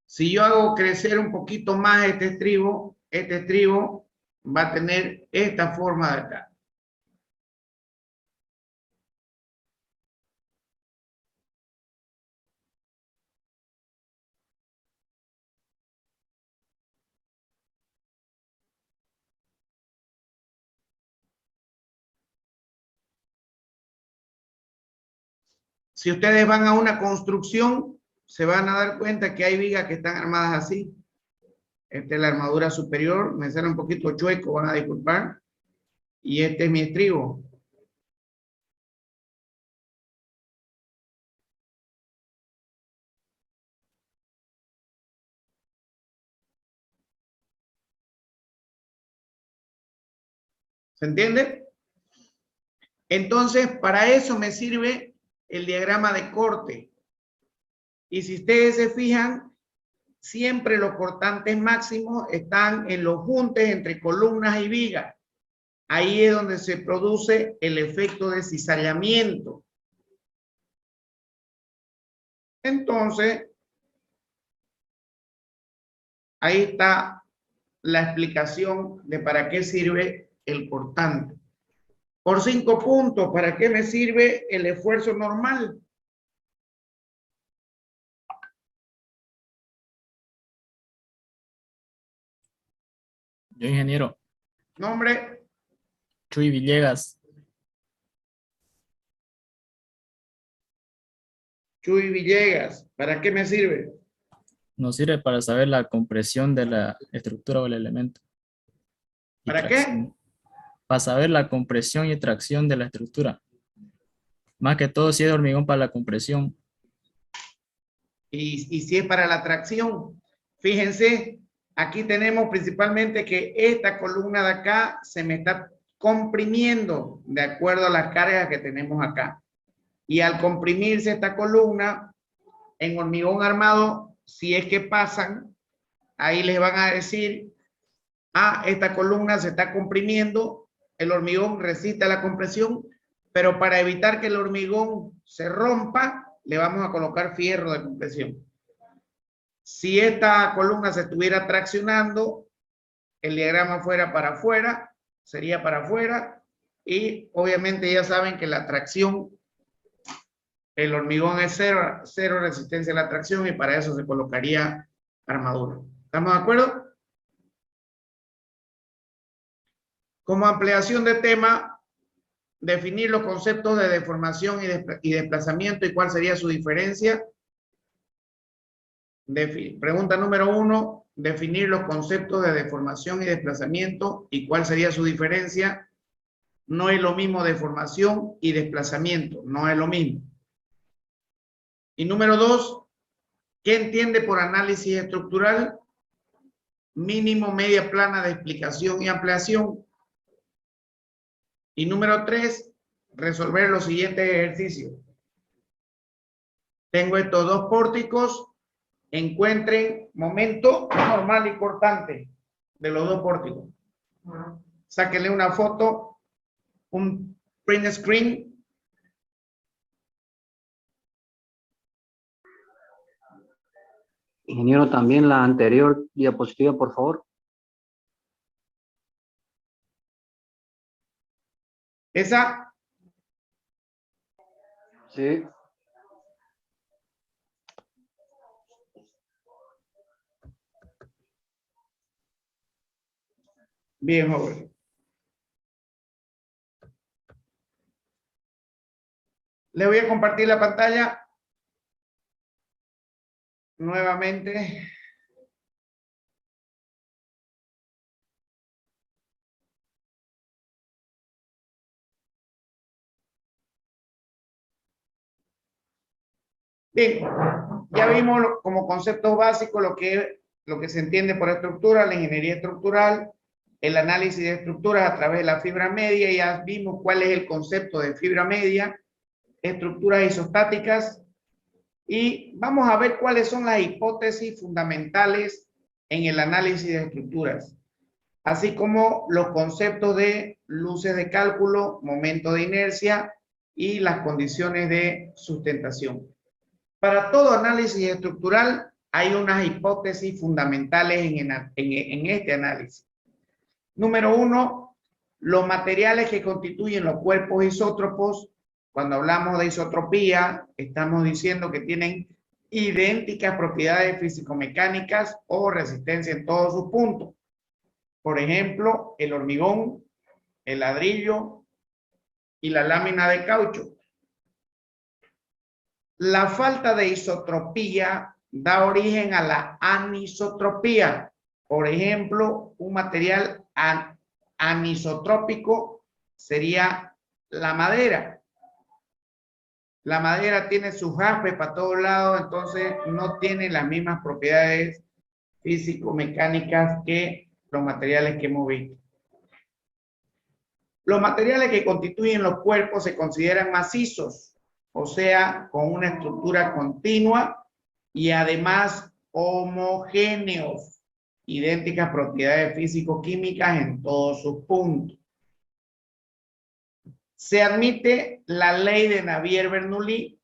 Speaker 1: Si yo hago crecer un poquito más este estribo va a tener esta forma de acá. Si ustedes van a una construcción, se van a dar cuenta que hay vigas que están armadas así. Esta es la armadura superior, me sale un poquito chueco, van a disculpar. Y este es mi estribo. ¿Se entiende? Entonces, para eso me sirve el diagrama de corte. Y si ustedes se fijan, siempre los cortantes máximos están en los juntes entre columnas y vigas. Ahí es donde se produce el efecto de cizallamiento. Entonces, ahí está la explicación de para qué sirve el cortante. Por 5 puntos, ¿para qué me sirve el esfuerzo normal?
Speaker 10: Yo, ingeniero.
Speaker 1: Nombre.
Speaker 10: Chuy Villegas.
Speaker 1: Chuy Villegas, ¿para qué me sirve?
Speaker 10: Nos sirve para saber la compresión de la estructura o el elemento.
Speaker 1: ¿Para qué?
Speaker 10: Para saber la compresión y tracción de la estructura. Más que todo si es de hormigón para la compresión.
Speaker 1: Y si es para la tracción, fíjense, aquí tenemos principalmente que esta columna de acá se me está comprimiendo de acuerdo a las cargas que tenemos acá. Y al comprimirse esta columna, en hormigón armado, si es que pasan, ahí les van a decir, esta columna se está comprimiendo, el hormigón resiste a la compresión, pero para evitar que el hormigón se rompa, le vamos a colocar fierro de compresión. Si esta columna se estuviera traccionando, el diagrama fuera para afuera, sería para afuera, y obviamente ya saben que la tracción, el hormigón es cero resistencia a la tracción, y para eso se colocaría armadura. ¿Estamos de acuerdo? Como ampliación de tema, definir los conceptos de deformación y desplazamiento y cuál sería su diferencia. Pregunta número 1, definir los conceptos de deformación y desplazamiento y cuál sería su diferencia. No es lo mismo deformación y desplazamiento, no es lo mismo. Y número 2, ¿qué entiende por análisis estructural? Mínimo, media plana de explicación y ampliación. Y número 3, resolver los siguientes ejercicios. Tengo estos dos pórticos. Encuentren momento normal y cortante de los dos pórticos. Sáquenle una foto, un print screen.
Speaker 7: Ingeniero, también la anterior diapositiva, por favor.
Speaker 1: ¿Esa?
Speaker 7: Sí.
Speaker 1: Bien, joven. Le voy a compartir la pantalla nuevamente. Bien, ya vimos como conceptos básicos lo que se entiende por estructura, la ingeniería estructural, el análisis de estructuras a través de la fibra media. Ya vimos cuál es el concepto de fibra media, estructuras isostáticas, y vamos a ver cuáles son las hipótesis fundamentales en el análisis de estructuras, así como los conceptos de luces de cálculo, momento de inercia y las condiciones de sustentación. Para todo análisis estructural hay unas hipótesis fundamentales en este análisis. Número 1, los materiales que constituyen los cuerpos isótropos. Cuando hablamos de isotropía, estamos diciendo que tienen idénticas propiedades físico-mecánicas o resistencia en todos sus puntos. Por ejemplo, el hormigón, el ladrillo y la lámina de caucho. La falta de isotropía da origen a la anisotropía. Por ejemplo, un material anisotrópico sería la madera. La madera tiene sus jaspes para todos lados, entonces no tiene las mismas propiedades físico-mecánicas que los materiales que hemos visto. Los materiales que constituyen los cuerpos se consideran macizos, o sea, con una estructura continua y además homogéneos, idénticas propiedades físico-químicas en todos sus puntos. Se admite la ley de Navier-Bernoulli,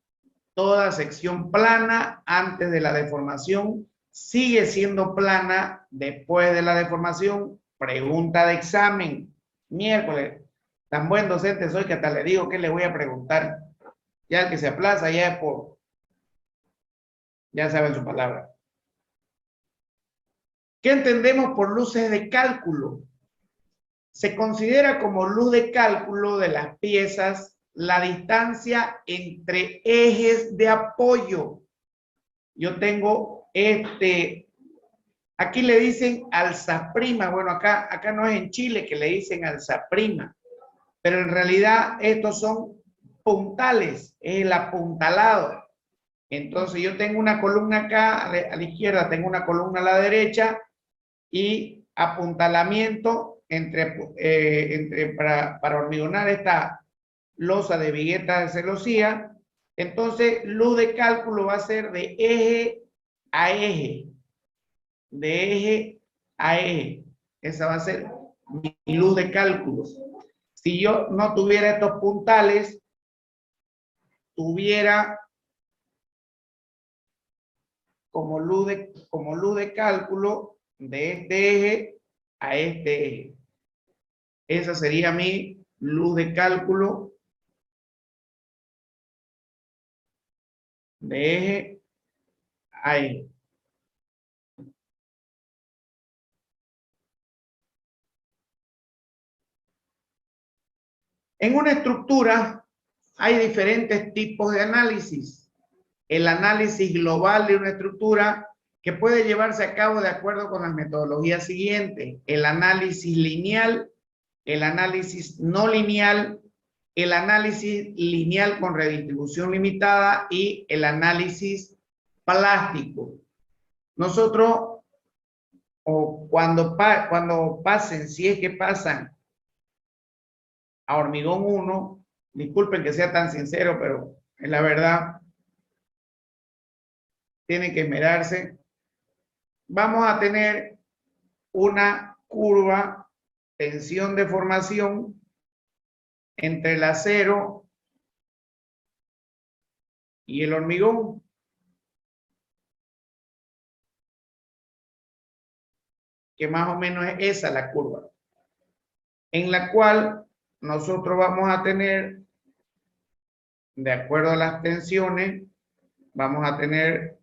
Speaker 1: toda sección plana antes de la deformación sigue siendo plana después de la deformación. Pregunta de examen. Miércoles. Tan buen docente soy que hasta le digo que le voy a preguntar. Ya el que se aplaza ya es por... Ya saben su palabra. ¿Qué entendemos por luces de cálculo? Se considera como luz de cálculo de las piezas la distancia entre ejes de apoyo. Yo tengo aquí le dicen alzaprima. Bueno, acá no es en Chile que le dicen alzaprima, pero en realidad estos son puntales, es el apuntalado. Entonces yo tengo una columna acá a la izquierda, tengo una columna a la derecha y apuntalamiento para hormigonar esta losa de vigueta de celosía. Entonces luz de cálculo va a ser de eje a eje, de eje a eje. Esa va a ser mi luz de cálculo. Si yo no tuviera estos puntales, tuviera como luz de cálculo de este eje a este eje. Esa sería mi luz de cálculo de eje a eje. En una estructura hay diferentes tipos de análisis. El análisis global de una estructura que puede llevarse a cabo de acuerdo con las metodologías siguientes: el análisis lineal, el análisis no lineal, el análisis lineal con redistribución limitada y el análisis plástico. Nosotros, o cuando pasen, si es que pasan a hormigón 1, disculpen que sea tan sincero, pero es la verdad, tienen que esmerarse. Vamos a tener una curva tensión de formación entre el acero y el hormigón. Que más o menos es esa la curva, en la cual nosotros vamos a tener, de acuerdo a las tensiones, vamos a tener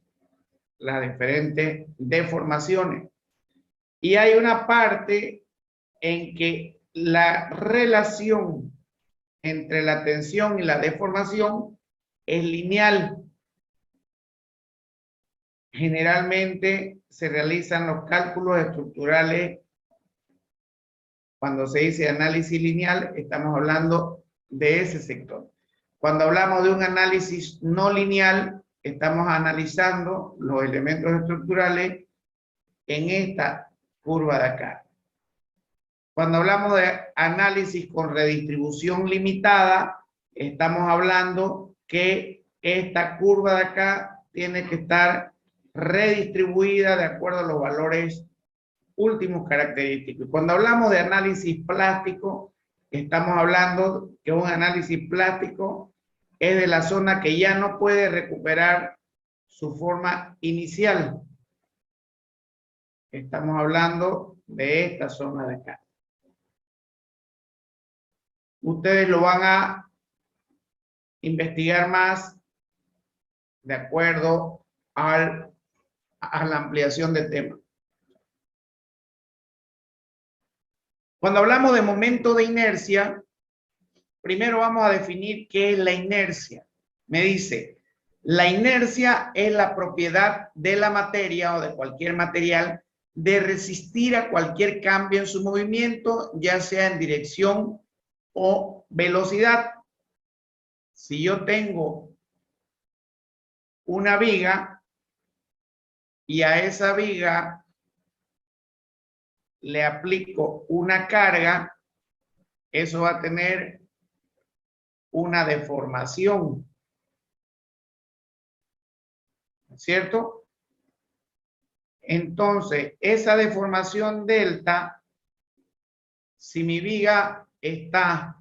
Speaker 1: las diferentes deformaciones. Y hay una parte en que la relación entre la tensión y la deformación es lineal. Generalmente se realizan los cálculos estructurales. Cuando se dice análisis lineal, estamos hablando de ese sector. Cuando hablamos de un análisis no lineal, estamos analizando los elementos estructurales en esta curva de acá. Cuando hablamos de análisis con redistribución limitada, estamos hablando que esta curva de acá tiene que estar redistribuida de acuerdo a los valores últimos característicos. Cuando hablamos de análisis plástico, estamos hablando que un análisis plástico es de la zona que ya no puede recuperar su forma inicial. Estamos hablando de esta zona de acá. Ustedes lo van a investigar más de acuerdo a la ampliación del tema. Cuando hablamos de momento de inercia, primero vamos a definir qué es la inercia. Me dice, la inercia es la propiedad de la materia o de cualquier material de resistir a cualquier cambio en su movimiento, ya sea en dirección o velocidad. Si yo tengo una viga y a esa viga le aplico una carga, eso va a tener una deformación. ¿cierto? Entonces, esa deformación delta, si mi viga está,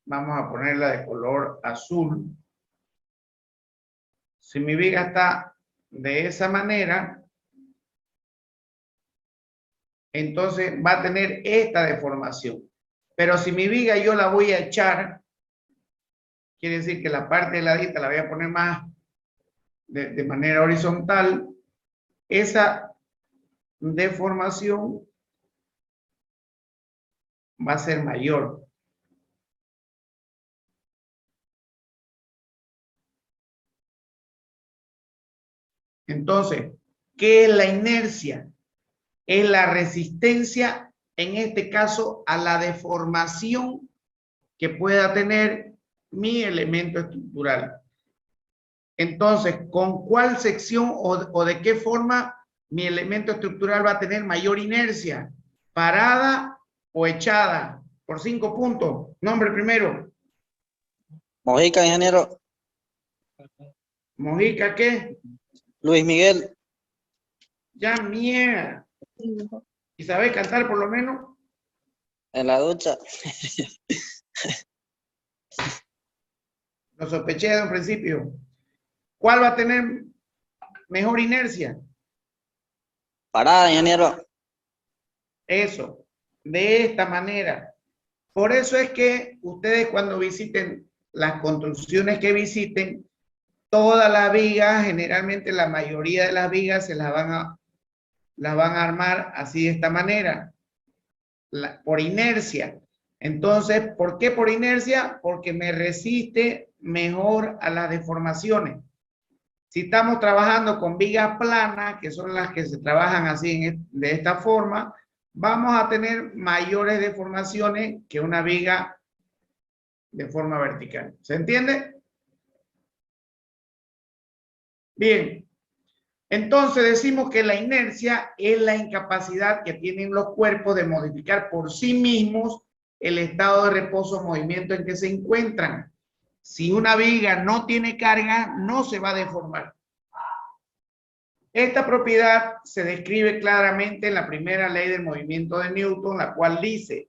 Speaker 1: vamos a ponerla de color azul, si mi viga está de esa manera, entonces va a tener esta deformación. Pero si mi viga yo la voy a echar, quiere decir que la parte de la ladita la voy a poner más de manera horizontal, esa deformación va a ser mayor. Entonces, ¿qué es la inercia? Es la resistencia, en este caso, a la deformación que pueda tener mi elemento estructural. Entonces, ¿con cuál sección o de qué forma mi elemento estructural va a tener mayor inercia? ¿Parada o echada? Por 5 puntos. Nombre primero.
Speaker 16: Mojica, ingeniero.
Speaker 1: ¿Mojica qué?
Speaker 16: Luis Miguel.
Speaker 1: Ya, mierda. ¿Y sabes cantar por lo menos?
Speaker 16: En la ducha.
Speaker 1: Lo sospeché de un principio. ¿Cuál va a tener mejor inercia?
Speaker 16: Parada, ingeniero.
Speaker 1: Eso, de esta manera. Por eso es que ustedes cuando visiten las construcciones que visiten, todas las vigas, generalmente la mayoría de las vigas se las van a armar así de esta manera, por inercia. Entonces, ¿por qué por inercia? Porque me resiste mejor a las deformaciones. Si estamos trabajando con vigas planas, que son las que se trabajan así de esta forma, vamos a tener mayores deformaciones que una viga de forma vertical. ¿Se entiende? Bien. Entonces decimos que la inercia es la incapacidad que tienen los cuerpos de modificar por sí mismos el estado de reposo o movimiento en que se encuentran. Si una viga no tiene carga, no se va a deformar. Esta propiedad se describe claramente en la primera ley del movimiento de Newton, la cual dice: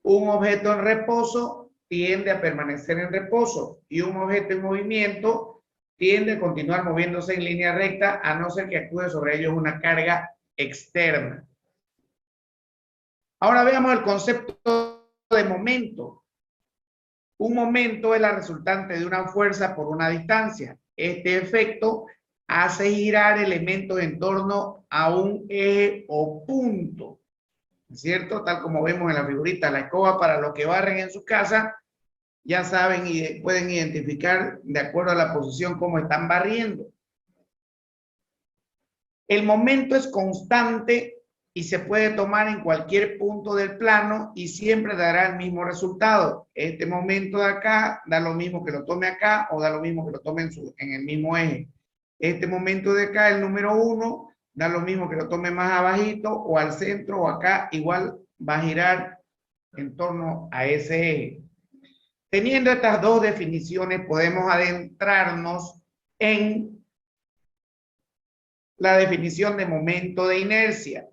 Speaker 1: un objeto en reposo tiende a permanecer en reposo y un objeto en movimiento tiende a continuar moviéndose en línea recta a no ser que actúe sobre ellos una carga externa. Ahora veamos el concepto de momento. Un momento es la resultante de una fuerza por una distancia. Este efecto hace girar elementos en torno a un eje o punto, ¿cierto? Tal como vemos en la figurita, la escoba para los que barren en su casa, ya saben y pueden identificar de acuerdo a la posición cómo están barriendo. El momento es constante y se puede tomar en cualquier punto del plano y siempre dará el mismo resultado. Este momento de acá da lo mismo que lo tome acá o da lo mismo que lo tome en el mismo eje. Este momento de acá, el número 1, da lo mismo que lo tome más abajito o al centro o acá, igual va a girar en torno a ese eje. Teniendo estas dos definiciones, podemos adentrarnos en la definición de momento de inercia,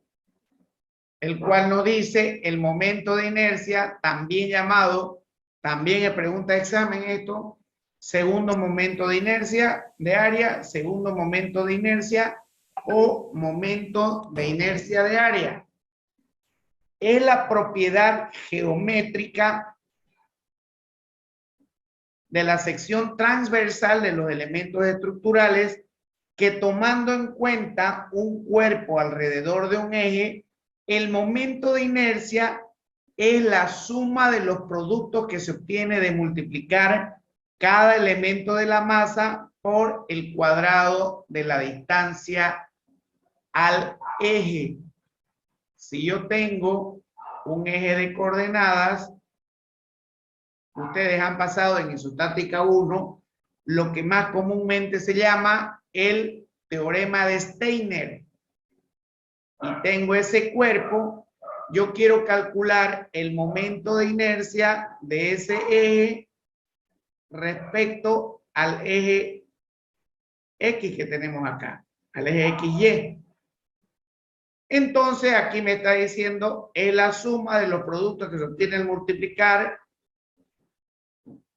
Speaker 1: el cual nos dice el momento de inercia, también llamado, también es pregunta de examen esto, segundo momento de inercia de área, segundo momento de inercia o momento de inercia de área. Es la propiedad geométrica de la sección transversal de los elementos estructurales que, tomando en cuenta un cuerpo alrededor de un eje, el momento de inercia es la suma de los productos que se obtiene de multiplicar cada elemento de la masa por el cuadrado de la distancia al eje. Si yo tengo un eje de coordenadas, ustedes han pasado en isostática 1 lo que más comúnmente se llama el teorema de Steiner. Y tengo ese cuerpo, yo quiero calcular el momento de inercia de ese eje respecto al eje X que tenemos acá, al eje XY. Entonces aquí me está diciendo es la suma de los productos que se obtiene al multiplicar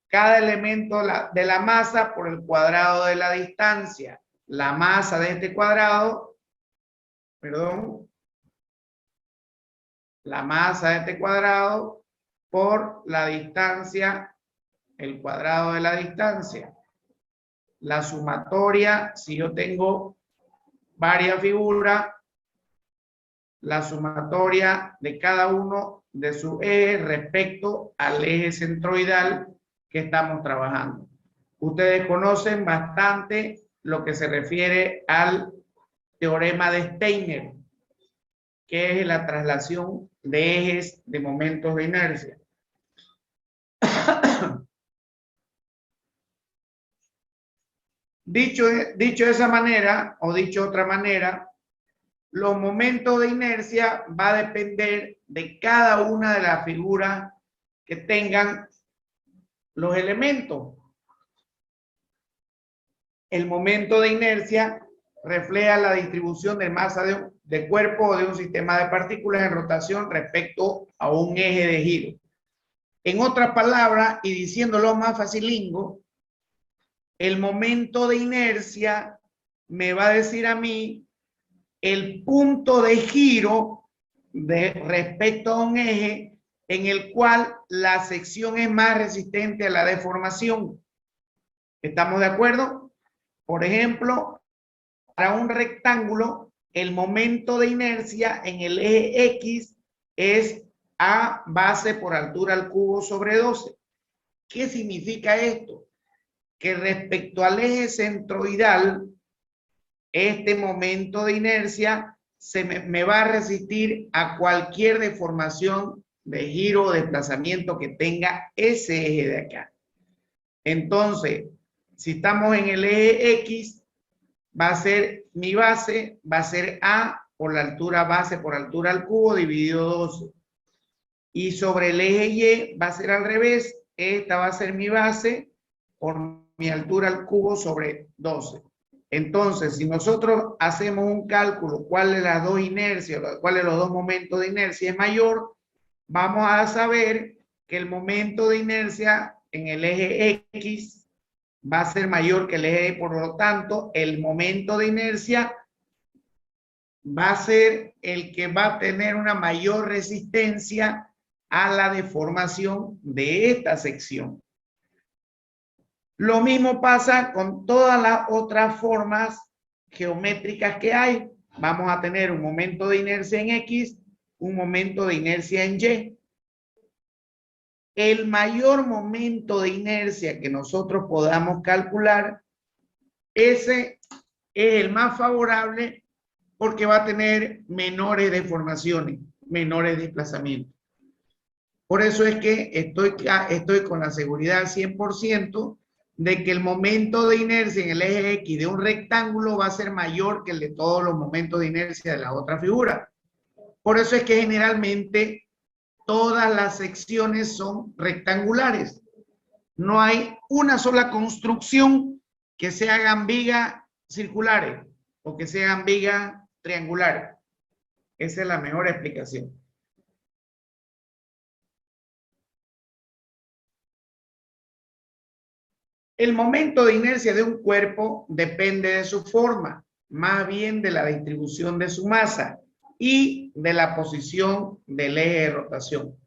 Speaker 1: cada elemento de la masa por el cuadrado de la distancia. La masa de este cuadrado, perdón, la masa de este cuadrado por la distancia, el cuadrado de la distancia. La sumatoria, si yo tengo varias figuras, la sumatoria de cada uno de sus ejes respecto al eje centroidal que estamos trabajando. Ustedes conocen bastante lo que se refiere al teorema de Steiner, que es la traslación de ejes de momentos de inercia. Dicho de esa manera, o dicho de otra manera, los momentos de inercia va a depender de cada una de las figuras que tengan los elementos. El momento de inercia refleja la distribución de masa de cuerpo o de un sistema de partículas en rotación respecto a un eje de giro. En otras palabras, y diciéndolo más facilingo, el momento de inercia me va a decir a mí el punto de giro respecto a un eje en el cual la sección es más resistente a la deformación. ¿Estamos de acuerdo? Por ejemplo, para un rectángulo, el momento de inercia en el eje X es A base por altura al cubo sobre 12. ¿Qué significa esto? Que respecto al eje centroidal, este momento de inercia me va a resistir a cualquier deformación de giro o desplazamiento que tenga ese eje de acá. Entonces, si estamos en el eje X, va a ser mi base, va a ser A por la altura base por altura al cubo dividido 12. Y sobre el eje Y va a ser al revés, esta va a ser mi base por mi altura al cubo sobre 12. Entonces, si nosotros hacemos un cálculo, cuál de las dos inercias, cuál de los dos momentos de inercia es mayor, vamos a saber que el momento de inercia en el eje X va a ser mayor que el eje Y, por lo tanto, el momento de inercia va a ser el que va a tener una mayor resistencia a la deformación de esta sección. Lo mismo pasa con todas las otras formas geométricas que hay. Vamos a tener un momento de inercia en X, un momento de inercia en Y. El mayor momento de inercia que nosotros podamos calcular, ese es el más favorable porque va a tener menores deformaciones, menores desplazamientos. Por eso es que estoy con la seguridad al 100% de que el momento de inercia en el eje X de un rectángulo va a ser mayor que el de todos los momentos de inercia de la otra figura. Por eso es que generalmente todas las secciones son rectangulares. No hay una sola construcción que se hagan vigas circulares o que se hagan vigas triangulares. Esa es la mejor explicación. El momento de inercia de un cuerpo depende de su forma, más bien de la distribución de su masa y de la posición del eje de rotación.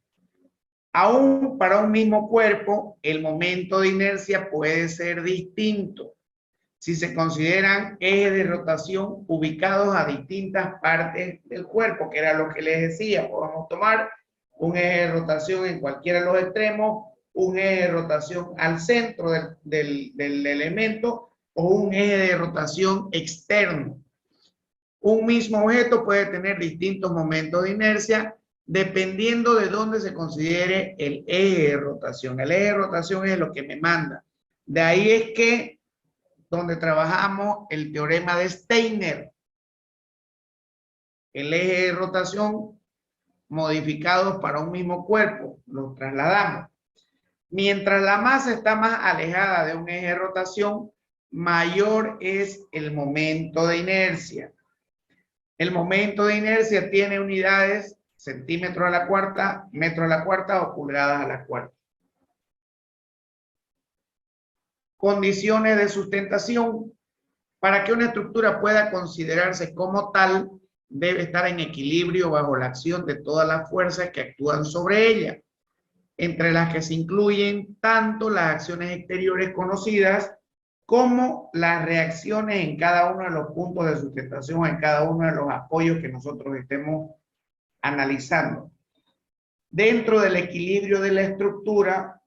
Speaker 1: Aún para un mismo cuerpo, el momento de inercia puede ser distinto si se consideran ejes de rotación ubicados a distintas partes del cuerpo, que era lo que les decía. Podemos tomar un eje de rotación en cualquiera de los extremos, un eje de rotación al centro del elemento o un eje de rotación externo. Un mismo objeto puede tener distintos momentos de inercia dependiendo de dónde se considere el eje de rotación. El eje de rotación es lo que me manda. De ahí es que donde trabajamos el teorema de Steiner. El eje de rotación modificados para un mismo cuerpo, los trasladamos. Mientras la masa está más alejada de un eje de rotación, mayor es el momento de inercia. El momento de inercia tiene unidades centímetros a la cuarta, metro a la cuarta o pulgadas a la cuarta. Condiciones de sustentación. Para que una estructura pueda considerarse como tal, debe estar en equilibrio bajo la acción de todas las fuerzas que actúan sobre ella, entre las que se incluyen tanto las acciones exteriores conocidas como las reacciones en cada uno de los puntos de sustentación, en cada uno de los apoyos que nosotros estemos analizando. Dentro del equilibrio de la estructura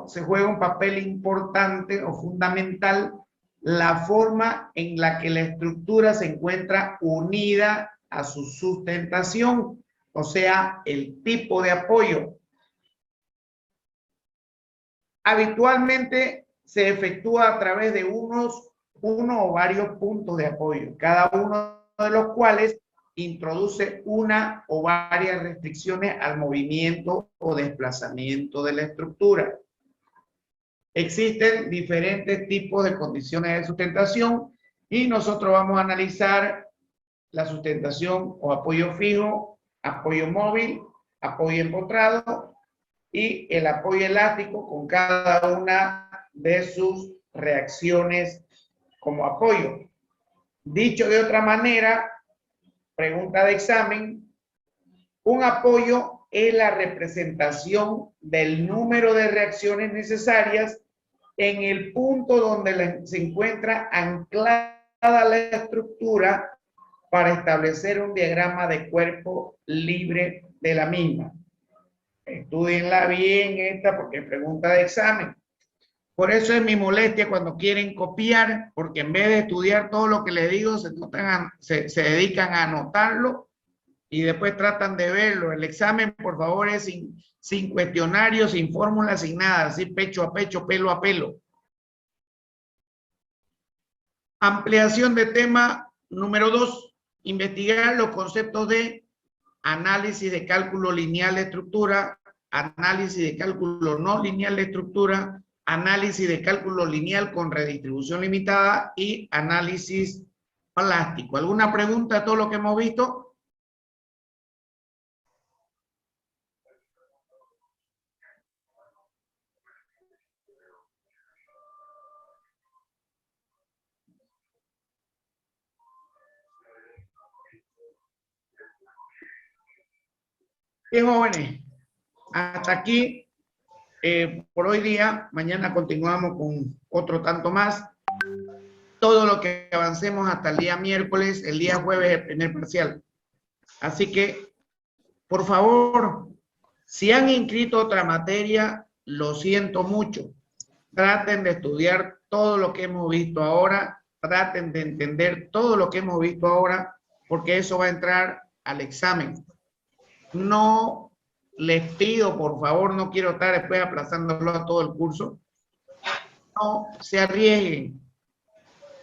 Speaker 1: se juega un papel importante o fundamental la forma en la que la estructura se encuentra unida a su sustentación, o sea, el tipo de apoyo. Habitualmente se efectúa a través de uno o varios puntos de apoyo, cada uno de los cuales introduce una o varias restricciones al movimiento o desplazamiento de la estructura. Existen diferentes tipos de condiciones de sustentación y nosotros vamos a analizar la sustentación o apoyo fijo, apoyo móvil, apoyo empotrado y el apoyo elástico con cada una de sus reacciones como apoyo. Dicho de otra manera, pregunta de examen, un apoyo es la representación del número de reacciones necesarias en el punto donde se encuentra anclada la estructura para establecer un diagrama de cuerpo libre de la misma. Estudienla bien esta porque es pregunta de examen. Por eso es mi molestia cuando quieren copiar, porque en vez de estudiar todo lo que les digo, se dedican a anotarlo y después tratan de verlo. El examen, por favor, es sin cuestionario, sin fórmula, sin nada, así pecho a pecho, pelo a pelo. Ampliación de tema número 2. Investigar los conceptos de análisis de cálculo lineal de estructura, análisis de cálculo no lineal de estructura, análisis de cálculo lineal con redistribución limitada y análisis plástico. ¿Alguna pregunta de todo lo que hemos visto? Bien, jóvenes, hasta aquí por hoy día. Mañana continuamos con otro tanto más. Todo lo que avancemos hasta el día miércoles, el día jueves el primer parcial. Así que, por favor, si han inscrito otra materia, lo siento mucho. Traten de estudiar todo lo que hemos visto ahora, traten de entender todo lo que hemos visto ahora, porque eso va a entrar al examen. No les pido, por favor, no quiero estar después aplazándolo a todo el curso. No se arriesguen.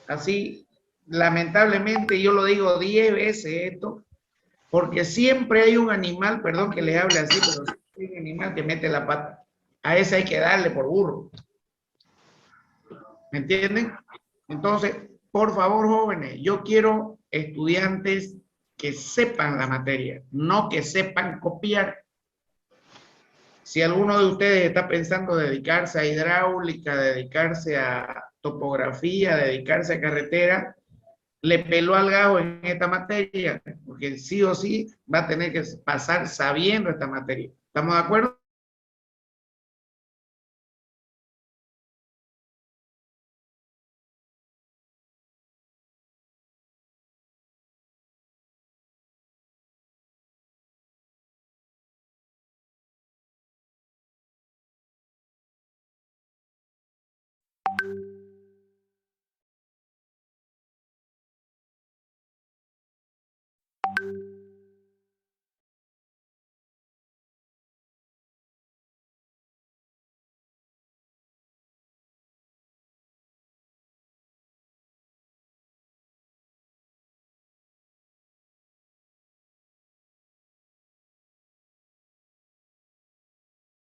Speaker 1: Así, lamentablemente, yo lo digo 10 veces esto, porque siempre hay un animal, perdón que les hable así, pero siempre hay un animal que mete la pata. A ese hay que darle por burro. ¿Me entienden? Entonces, por favor, jóvenes, yo quiero estudiantes que sepan la materia, no que sepan copiar. Si alguno de ustedes está pensando dedicarse a hidráulica, dedicarse a topografía, dedicarse a carretera, le peló al gajo en esta materia, porque sí o sí va a tener que pasar sabiendo esta materia. ¿Estamos de acuerdo?